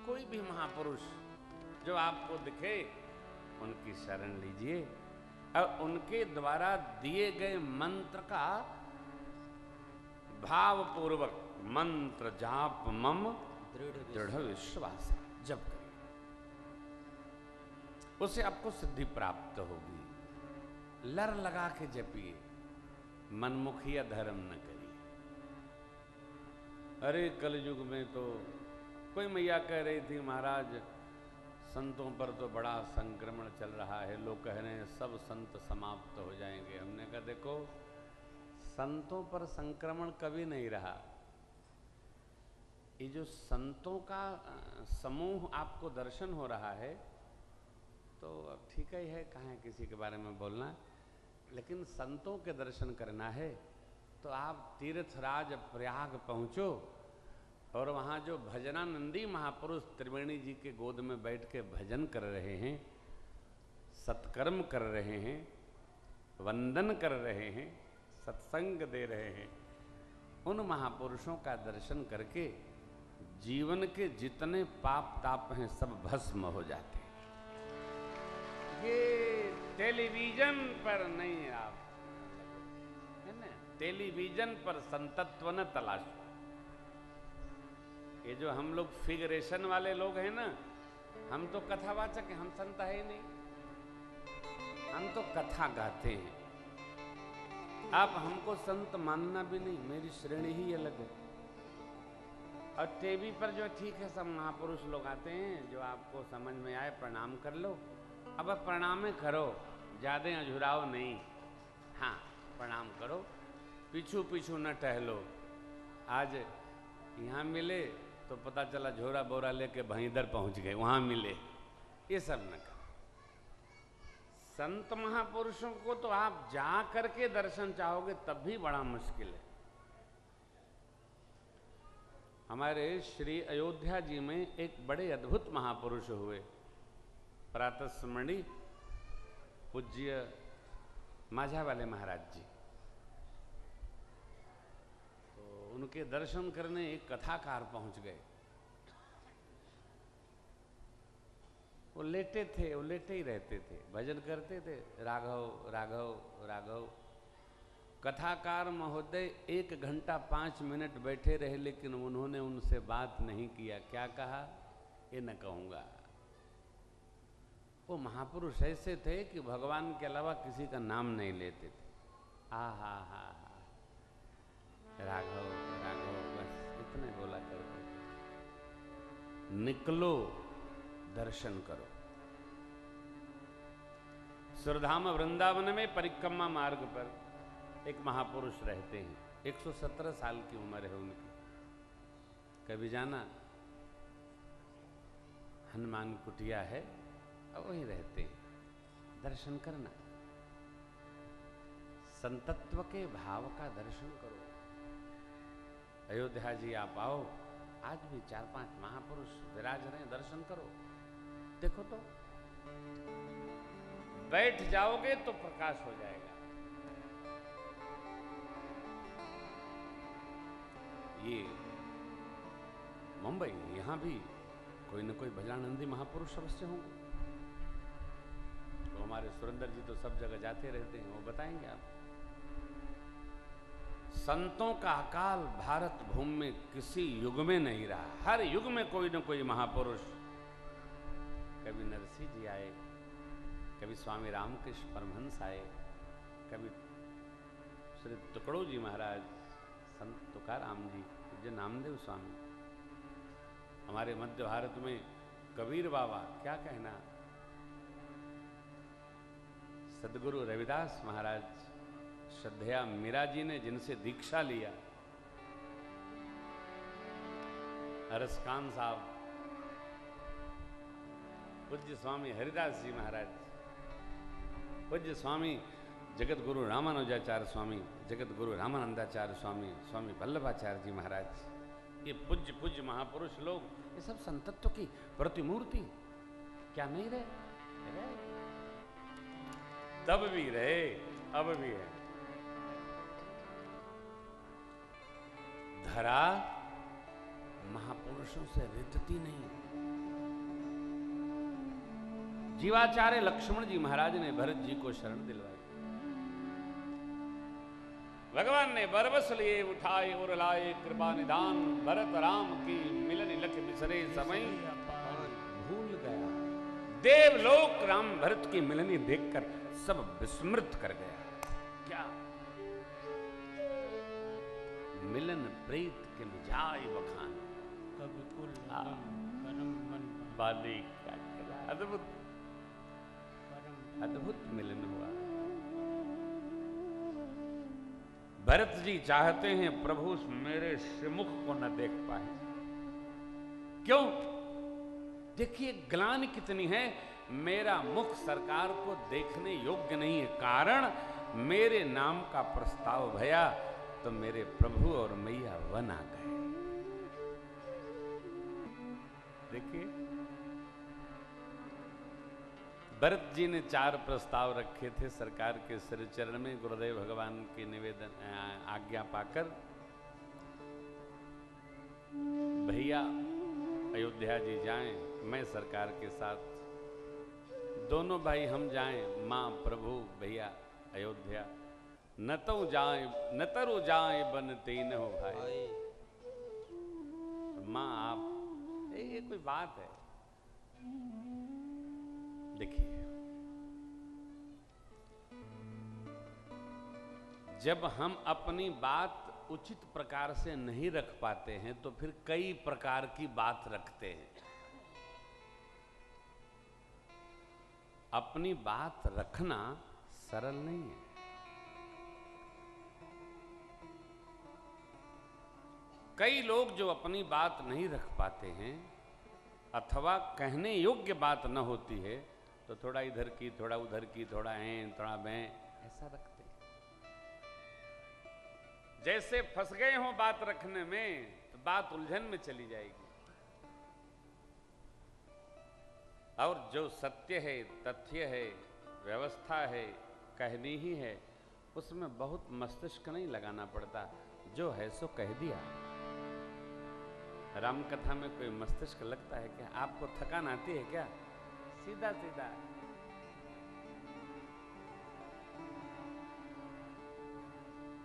कोई भी महापुरुष जो आपको दिखे उनकी शरण लीजिए और उनके द्वारा दिए गए मंत्र का भावपूर्वक मंत्र जाप मम दृढ़ विश्वास जप करिए, उससे आपको सिद्धि प्राप्त होगी। लर लगा के जपिए, मनमुखिया धर्म न करिए। अरे कलयुग में तो कोई मैया कह रही थी, महाराज संतों पर तो बड़ा संक्रमण चल रहा है, लोग कह रहे हैं सब संत समाप्त हो जाएंगे। हमने कहा देखो, संतों पर संक्रमण कभी नहीं रहा। ये जो संतों का समूह आपको दर्शन हो रहा है तो अब ठीक ही है, कहाँ किसी के बारे में बोलना, लेकिन संतों के दर्शन करना है तो आप तीर्थराज प्रयाग पहुँचो और वहाँ जो भजनानंदी महापुरुष त्रिवेणी जी के गोद में बैठ के भजन कर रहे हैं, सत्कर्म कर रहे हैं, वंदन कर रहे हैं, सत्संग दे रहे हैं, उन महापुरुषों का दर्शन करके जीवन के जितने पाप ताप हैं सब भस्म हो जाते हैं। ये टेलीविजन पर नहीं, आप है ना, टेलीविजन पर संतत्व न तलाशो। ये जो हम लोग फिगरेशन वाले लोग हैं ना, हम तो कथावाचक हैं, हम संत है ही नहीं, हम तो कथा गाते हैं। आप हमको संत मानना भी नहीं, मेरी श्रेणी ही अलग है। और टीवी पर जो ठीक है सब महापुरुष लोग आते हैं, जो आपको समझ में आए प्रणाम कर लो। अब प्रणाम करो, ज़्यादा अझुराओ नहीं, हाँ प्रणाम करो, पीछू पीछू न टहलो। आज यहाँ मिले तो पता चला झोरा बोरा लेके भईंदर पहुँच गए, वहाँ मिले, ये सब न करो। संत महापुरुषों को तो आप जा करके दर्शन चाहोगे तब भी बड़ा मुश्किल है। हमारे श्री अयोध्या जी में एक बड़े अद्भुत महापुरुष हुए, प्रातस्मरणीय पूज्य माझा वाले महाराज जी। तो उनके दर्शन करने एक कथाकार पहुंच गए। वो लेटे थे, वो लेटे ही रहते थे, भजन करते थे, राघव राघव राघव। कथाकार महोदय 1 घंटा 5 मिनट बैठे रहे, लेकिन उन्होंने उनसे बात नहीं किया। क्या कहा ये न कहूँगा। वो महापुरुष ऐसे थे कि भगवान के अलावा किसी का नाम नहीं लेते थे। हा हा हा हा, राघव राघव, बस इतने बोला करते। निकलो दर्शन करो। सुरधाम वृंदावन में परिक्रमा मार्ग पर एक महापुरुष रहते हैं, 117 साल की उम्र है उनकी। कभी जाना, हनुमान कुटिया है और वहीं रहते हैं, दर्शन करना, संतत्व के भाव का दर्शन करो। अयोध्या जी आप आओ, आज भी 4-5 महापुरुष विराज रहे हैं, दर्शन करो। देखो तो, बैठ जाओगे तो प्रकाश हो जाएगा। ये मुंबई, यहाँ भी कोई न कोई भजनानंदी महापुरुष अवश्य होंगे। तो हमारे सुरेंद्र जी तो सब जगह जाते रहते हैं, वो बताएंगे आप। संतों का अकाल भारत भूमि में किसी युग में नहीं रहा। हर युग में कोई न कोई महापुरुष, कभी नरसिंह जी आए, कभी स्वामी रामकृष्ण परमहंस आए, कभी श्री तुकड़ो जी महाराज, संत तुकाराम जी, पूज्य नामदेव स्वामी। हमारे मध्य भारत में कबीर बाबा, क्या कहना, सदगुरु रविदास महाराज, श्रद्धेया मीरा जी ने जिनसे दीक्षा लिया, अरसकान साहब, पूज्य स्वामी हरिदास जी महाराज, पूज्य स्वामी जगत गुरु रामानुजाचार्य स्वामी, जगत गुरु रामानंदाचार्य स्वामी, स्वामी वल्लभाचार्य जी महाराज, ये पूज्य पूज्य महापुरुष लोग, ये सब संतत्व की प्रतिमूर्ति क्या नहीं रहे? रहे। तब भी रहे, अब भी है। धरा महापुरुषों से रिद्धती नहीं। जीवाचार्य लक्ष्मण जी महाराज ने भरत जी को शरण दिलवाई। भगवान ने बरबस लिए उठाए और लाए कृपा निदान, भरत राम की मिलन लख बिसरे समय भूल गया। देवलोक राम भरत की मिलनी देखकर सब विस्मृत कर गया। क्या मिलन प्रीत के मिजाज बखान, कभी कुल परम मन बाली का अद्भुत अद्भुत मिलन हुआ। भरत जी चाहते हैं प्रभु मेरे श्रीमुख को न देख पाए। क्यों? देखिए ग्लानि कितनी है, मेरा मुख सरकार को देखने योग्य नहीं है। कारण मेरे नाम का प्रस्ताव भया तो मेरे प्रभु और मैया वन आ गए। देखिए भरत जी ने 4 प्रस्ताव रखे थे सरकार के सिर चरण में। गुरुदेव भगवान की निवेदन आज्ञा पाकर भैया अयोध्या जी जाएं, मैं सरकार के साथ, दोनों भाई हम जाएं, मां प्रभु भैया अयोध्या। न तो जाए न तरो जाए बन तीन हो भाई। मां आप ये कोई बात है? देखिए जब हम अपनी बात उचित प्रकार से नहीं रख पाते हैं तो फिर कई प्रकार की बात रखते हैं। अपनी बात रखना सरल नहीं है। कई लोग जो अपनी बात नहीं रख पाते हैं अथवा कहने योग्य बात न होती है तो थोड़ा इधर की, थोड़ा उधर की, थोड़ा हैं, थोड़ा मैं, ऐसा रखते हैं। जैसे फंस गए हो बात रखने में तो बात उलझन में चली जाएगी। और जो सत्य है, तथ्य है, व्यवस्था है, कहनी ही है, उसमें बहुत मस्तिष्क नहीं लगाना पड़ता। जो है सो कह दिया। राम कथा में कोई मस्तिष्क लगता है क्या? आपको थकान आती है क्या? सीधा सीधा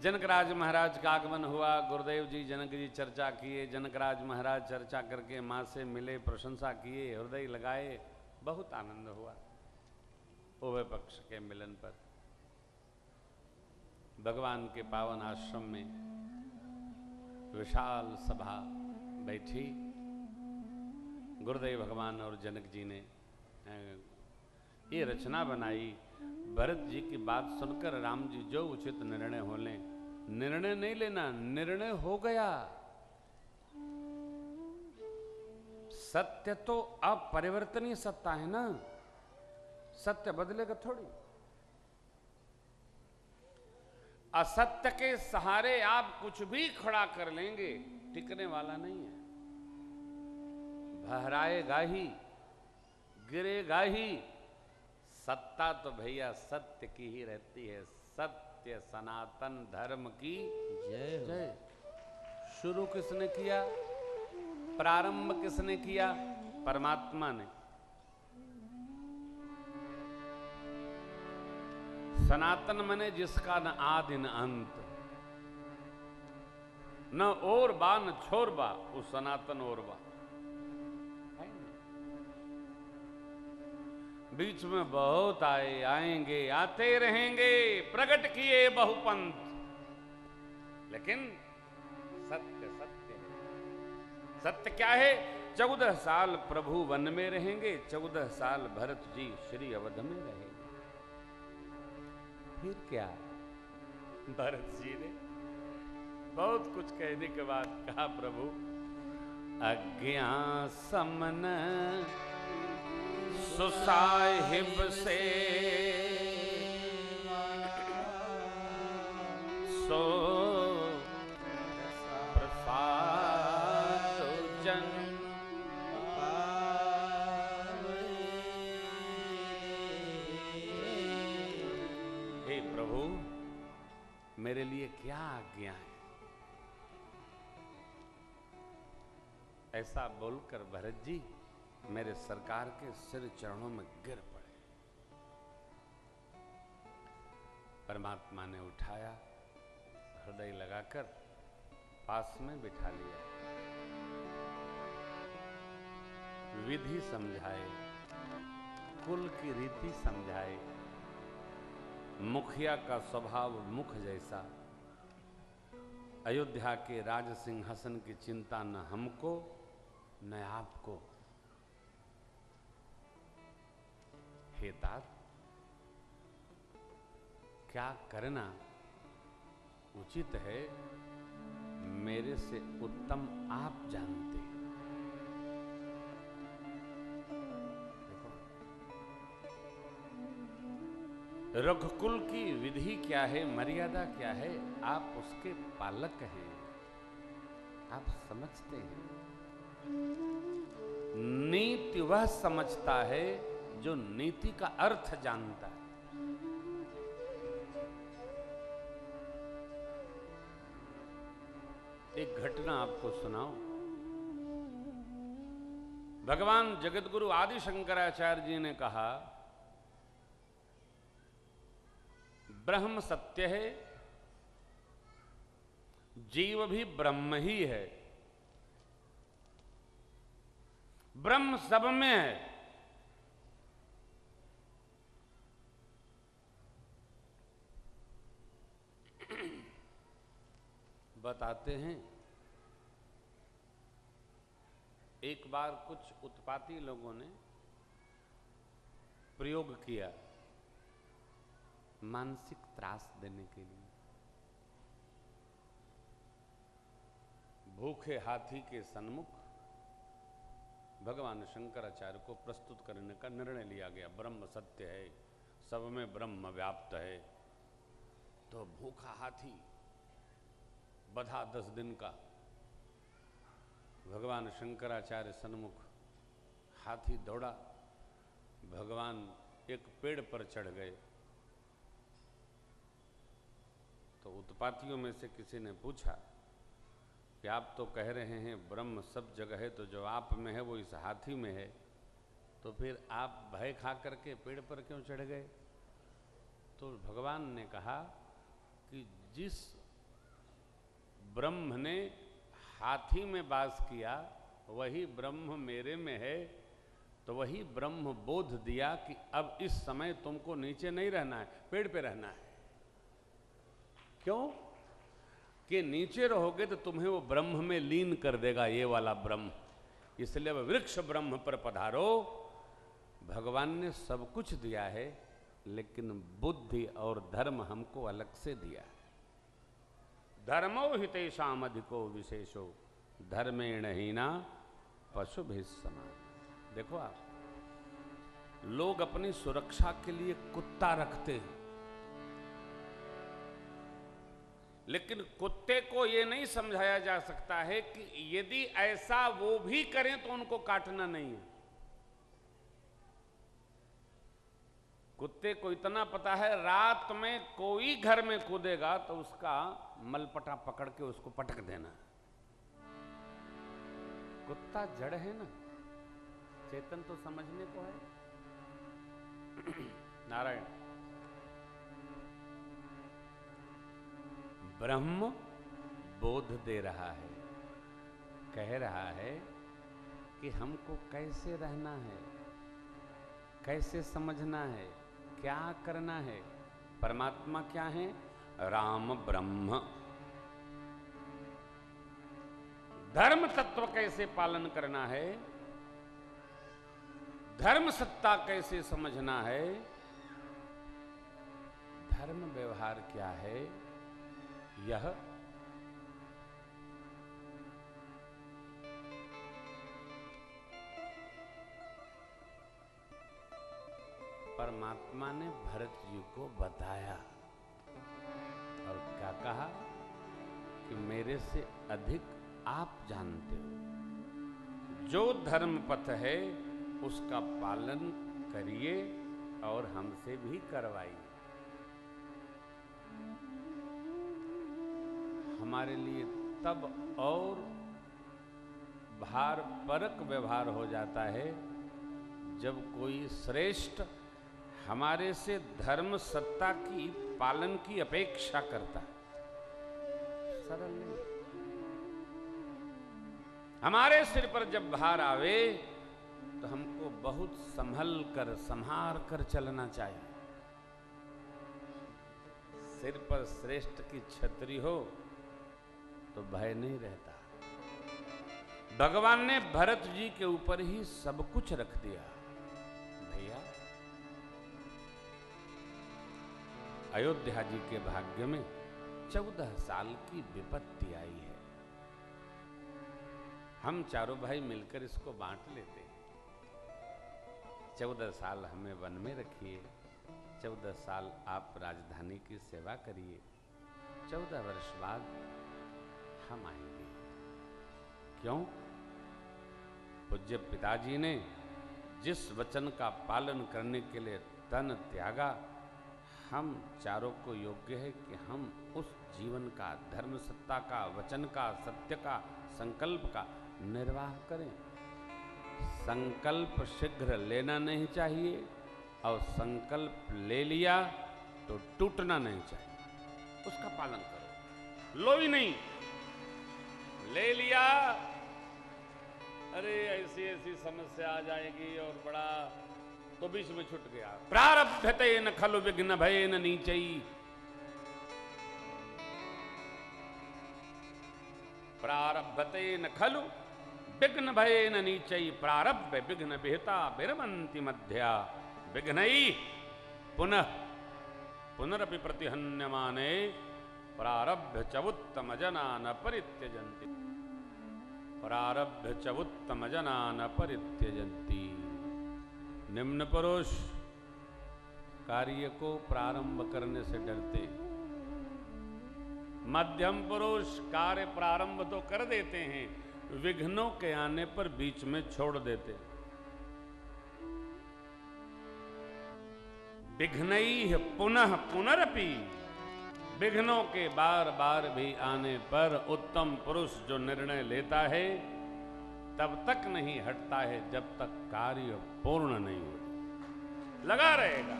जनकराज महाराज का आगमन हुआ। गुरुदेव जी जनक जी चर्चा किए। जनकराज महाराज चर्चा करके मां से मिले, प्रशंसा किए, हृदय लगाए। बहुत आनंद हुआ उभय पक्ष के मिलन पर। भगवान के पावन आश्रम में विशाल सभा बैठी। गुरुदेव भगवान और जनक जी ने ये रचना बनाई। भरत जी की बात सुनकर राम जी जो उचित निर्णय हो लें, निर्णय नहीं लेना, निर्णय हो गया। सत्य तो अपरिवर्तनीय सत्ता है ना, सत्य बदलेगा थोड़ी। असत्य के सहारे आप कुछ भी खड़ा कर लेंगे, टिकने वाला नहीं है। बहराएगा ही, गिरेगा ही। सत्ता तो भैया सत्य की ही रहती है। सत्य सनातन धर्म की जय जय। शुरू किसने किया? प्रारंभ किसने किया? परमात्मा ने। सनातन मने जिसका न आदि न अंत, न और बा न छोर बा, वो सनातन और बा। बीच में बहुत आए, आएंगे, आते रहेंगे, प्रकट किए बहुपंथ, लेकिन सत्य सत्य है। सत्य क्या है? 14 साल प्रभु वन में रहेंगे, 14 साल भरत जी श्री अवध में रहेंगे। फिर क्या? भरत जी ने बहुत कुछ कहने के बाद कहा, प्रभु अज्ञा समन सुसाहिब से हे प्रभु मेरे लिए क्या आज्ञा है। ऐसा बोलकर भरत जी मेरे सरकार के सिर चरणों में गिर पड़े। परमात्मा ने उठाया, हृदय लगाकर पास में बिठा लिया, विधि समझाए, कुल की रीति समझाए। मुखिया का स्वभाव मुख जैसा, अयोध्या के राज सिंहासन की चिंता न हमको न आपको। हे तात, क्या करना उचित है मेरे से उत्तम आप जानते हैं। देखो, रघुकुल की विधि क्या है, मर्यादा क्या है, आप उसके पालक हैं, आप समझते हैं। नीति वह समझता है जो नीति का अर्थ जानता है। एक घटना आपको सुनाओ। भगवान जगतगुरु आदि शंकराचार्य जी ने कहा, ब्रह्म सत्य है, जीव भी ब्रह्म ही है, ब्रह्म सब में है। बताते हैं, एक बार कुछ उत्पाती लोगों ने प्रयोग किया मानसिक त्रास देने के लिए। भूखे हाथी के सन्मुख भगवान शंकराचार्य को प्रस्तुत करने का निर्णय लिया गया। ब्रह्म सत्य है, सब में ब्रह्म व्याप्त है। तो भूखा हाथी बधा 10 दिन का, भगवान शंकराचार्य सन्मुख हाथी दौड़ा। भगवान एक पेड़ पर चढ़ गए। तो उत्पातियों में से किसी ने पूछा कि आप तो कह रहे हैं ब्रह्म सब जगह है, तो जो आप में है वो इस हाथी में है, तो फिर आप भय खा करके पेड़ पर क्यों चढ़ गए? तो भगवान ने कहा कि जिस ब्रह्म ने हाथी में वास किया वही ब्रह्म मेरे में है, तो वही ब्रह्म बोध दिया कि अब इस समय तुमको नीचे नहीं रहना है, पेड़ पे रहना है। क्यों? कि नीचे रहोगे तो तुम्हें वो ब्रह्म में लीन कर देगा, ये वाला ब्रह्म। इसलिए वह वृक्ष ब्रह्म पर पधारो। भगवान ने सब कुछ दिया है, लेकिन बुद्धि और धर्म हमको अलग से दिया है। धर्मो हितेषाम अधिको विशेषो धर्मेण हीना पशुभिः समान। देखो आप, लोग अपनी सुरक्षा के लिए कुत्ता रखते हैं, लेकिन कुत्ते को यह नहीं समझाया जा सकता है कि यदि ऐसा वो भी करें तो उनको काटना नहीं है। कुत्ते को इतना पता है, रात में कोई घर में कूदेगा तो उसका मलपटा पकड़ के उसको पटक देना। कुत्ता जड़ है ना, चेतन तो समझने को है। नारायण, ब्रह्म बोध दे रहा है, कह रहा है कि हमको कैसे रहना है, कैसे समझना है, क्या करना है। परमात्मा क्या है? राम ब्रह्म। धर्म तत्व कैसे पालन करना है, धर्म सत्ता कैसे समझना है, धर्म व्यवहार क्या है, यह परमात्मा ने भरत जी को बताया। और क्या कहा कि मेरे से अधिक आप जानते हो, जो धर्म पथ है उसका पालन करिए और हमसे भी करवाइए। हमारे लिए तब और भार परक व्यवहार हो जाता है जब कोई श्रेष्ठ हमारे से धर्म सत्ता की पालन की अपेक्षा करता है। सरल नहीं। हमारे सिर पर जब भार आवे तो हमको बहुत संभाल कर चलना चाहिए। सिर पर श्रेष्ठ की छतरी हो तो भय नहीं रहता। भगवान ने भरत जी के ऊपर ही सब कुछ रख दिया। भैया अयोध्या जी के भाग्य में 14 साल की विपत्ति आई है। हम चारों भाई मिलकर इसको बांट लेते हैं। 14 साल हमें वन में रखिए, 14 साल आप राजधानी की सेवा करिए, 14 वर्ष बाद हम आएंगे। क्यों? पूज्य पिताजी ने जिस वचन का पालन करने के लिए तन त्यागा, हम चारों को योग्य है कि हम उस जीवन का, धर्म सत्ता का, वचन का, सत्य का, संकल्प का निर्वाह करें। संकल्प शीघ्र लेना नहीं चाहिए और संकल्प ले लिया तो टूटना नहीं चाहिए। उसका पालन करो। लो ही नहीं, ले लिया, अरे ऐसी ऐसी समस्या आ जाएगी और बड़ा, तो बीच में छूट गया। प्रारब्धते न खलु विघ्न भय न नीचई। प्रारब्धते न खलु विघ्न भय न नीचई। प्रारब्ध विघ्न विहिता विरमंति मध्या। विघ्नई पुनः पुनरपि प्रतिहन्यमाने। प्रारब्ध च उत्तम जना न परित्यजन्ति। प्रारब्ध च उत्तम जना न परित्यजन्ति। निम्न पुरुष कार्य को प्रारंभ करने से डरते, मध्यम पुरुष कार्य प्रारंभ तो कर देते हैं, विघ्नों के आने पर बीच में छोड़ देते। विघ्नैः पुनः पुनरपि। विघ्नों के बार बार भी आने पर उत्तम पुरुष जो निर्णय लेता है तब तक नहीं हटता है जब तक कार्य पूर्ण नहीं हो। लगा रहेगा।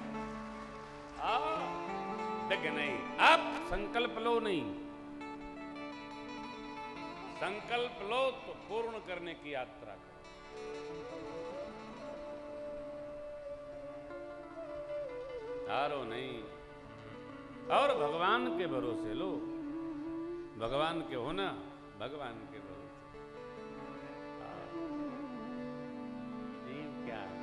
विघ्न नहीं। अब संकल्प लो नहीं, संकल्प लो तो पूर्ण करने की यात्रा करो। हारो नहीं। और भगवान के भरोसे लो। भगवान के हो ना, भगवान के भरोसे। जीव क्या है?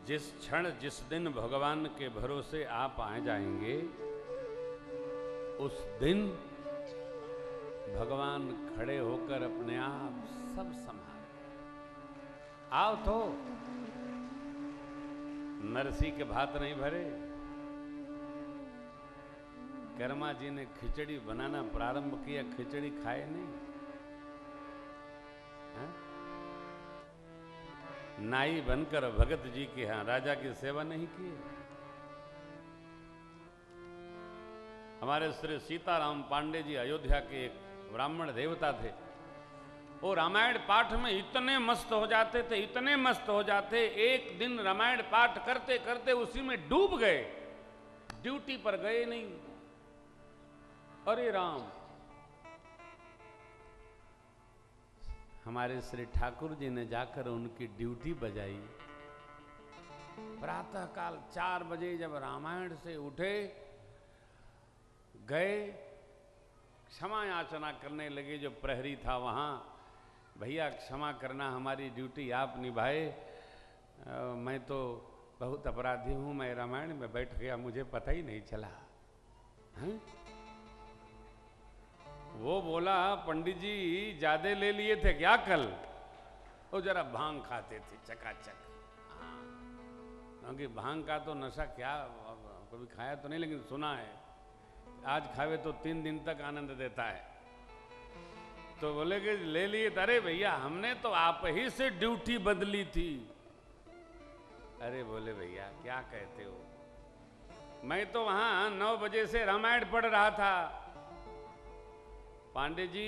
जिस क्षण जिस दिन भगवान के भरोसे आप आ जाएंगे, उस दिन भगवान खड़े होकर अपने आप सब संभाल। आओ तो नरसी के भात नहीं भरे। कर्मा जी ने खिचड़ी बनाना प्रारंभ किया, खिचड़ी खाए नहीं। हा? नाई बनकर भगत जी के यहां राजा की सेवा नहीं की। हमारे श्री सीताराम पांडे जी अयोध्या के एक ब्राह्मण देवता थे। वो रामायण पाठ में इतने मस्त हो जाते थे, इतने मस्त हो जाते, एक दिन रामायण पाठ करते करते उसी में डूब गए। ड्यूटी पर गए नहीं। अरे राम, हमारे श्री ठाकुर जी ने जाकर उनकी ड्यूटी बजाई। प्रातः काल 4 बजे जब रामायण से उठे, गए, क्षमा याचना करने लगे। जो प्रहरी था वहां, भैया क्षमा करना, हमारी ड्यूटी आप निभाए। मैं तो बहुत अपराधी हूं, मैं रामायण में बैठ गया, मुझे पता ही नहीं चला। है? वो बोला, पंडित जी ज्यादा ले लिए थे क्या कल? वो जरा भांग खाते थे चकाचक। हाँ, क्योंकि भांग का तो नशा क्या, कभी खाया तो नहीं, लेकिन सुना है आज खावे तो 3 दिन तक आनंद देता है। तो बोले कि ले लिए। अरे भैया, हमने तो आप ही से ड्यूटी बदली थी। अरे बोले भैया क्या कहते हो? मैं तो वहां 9 बजे से रामायण पढ़ रहा था। पांडे जी,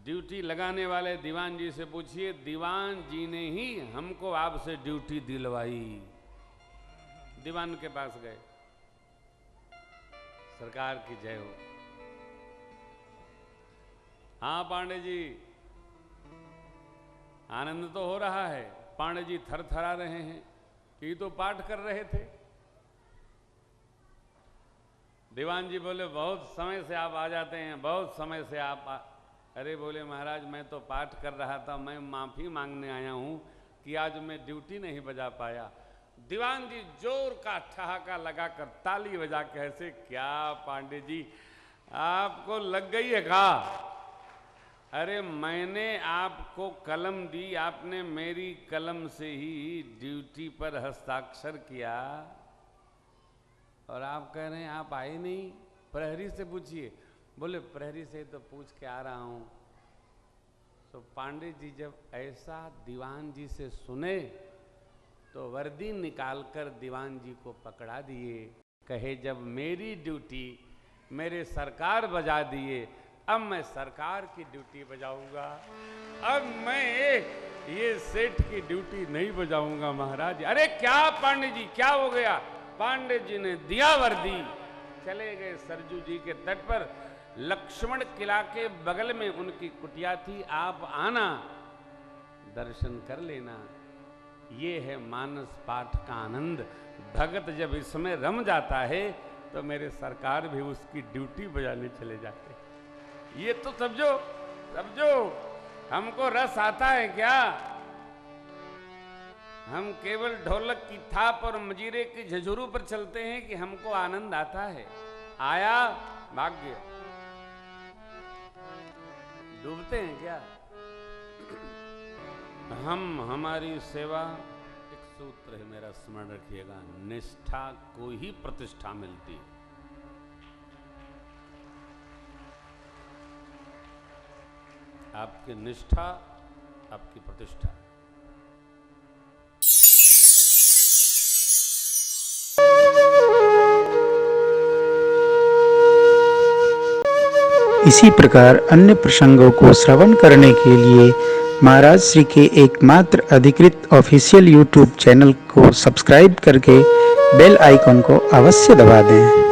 ड्यूटी लगाने वाले दीवान जी से पूछिए, दीवान जी ने ही हमको आपसे ड्यूटी दिलवाई। दीवान के पास गए, सरकार की जय हो। हाँ पांडे जी, आनंद तो हो रहा है। पांडे जी थरथरा रहे हैं कि तो पाठ कर रहे थे। दीवान जी बोले, बहुत समय से आप आ जाते हैं, बहुत समय से आप अरे बोले महाराज, मैं तो पाठ कर रहा था, मैं माफी मांगने आया हूं कि आज मैं ड्यूटी नहीं बजा पाया। दीवान जी जोर का ठहाका लगाकर ताली बजा के ऐसे, क्या पांडे जी आपको लग गई है का? अरे मैंने आपको कलम दी, आपने मेरी कलम से ही ड्यूटी पर हस्ताक्षर किया और आप कह रहे हैं आप आए नहीं। प्रहरी से पूछिए। बोले प्रहरी से तो पूछ के आ रहा हूं। तो पांडे जी जब ऐसा दीवान जी से सुने तो वर्दी निकालकर दीवान जी को पकड़ा दिए। कहे, जब मेरी ड्यूटी मेरे सरकार बजा दिए, अब मैं सरकार की ड्यूटी बजाऊंगा। अब मैं ये सेठ की ड्यूटी नहीं बजाऊंगा महाराज। अरे क्या पांडे जी, क्या हो गया? पांडे जी ने दिया वर्दी, चले गए सरजू जी के तट पर। लक्ष्मण किला के बगल में उनकी कुटिया थी, आप आना, दर्शन कर लेना। ये है मानस पाठ का आनंद। भगत जब इसमें रम जाता है तो मेरे सरकार भी उसकी ड्यूटी बजाने चले जाते हैं। ये तो समझो, समझो, हमको रस आता है क्या? हम केवल ढोलक की थाप और मजीरे की झुझुरू पर चलते हैं कि हमको आनंद आता है। आया भाग्य, डूबते हैं क्या? हमारी सेवा, एक सूत्र है मेरा, स्मरण रखिएगा, निष्ठा को ही प्रतिष्ठा मिलती है। आपकी निष्ठा आपकी प्रतिष्ठा। इसी प्रकार अन्य प्रसंगों को श्रवण करने के लिए महाराज श्री के एकमात्र अधिकृत ऑफिशियल यूट्यूब चैनल को सब्सक्राइब करके बेल आइकन को अवश्य दबा दें।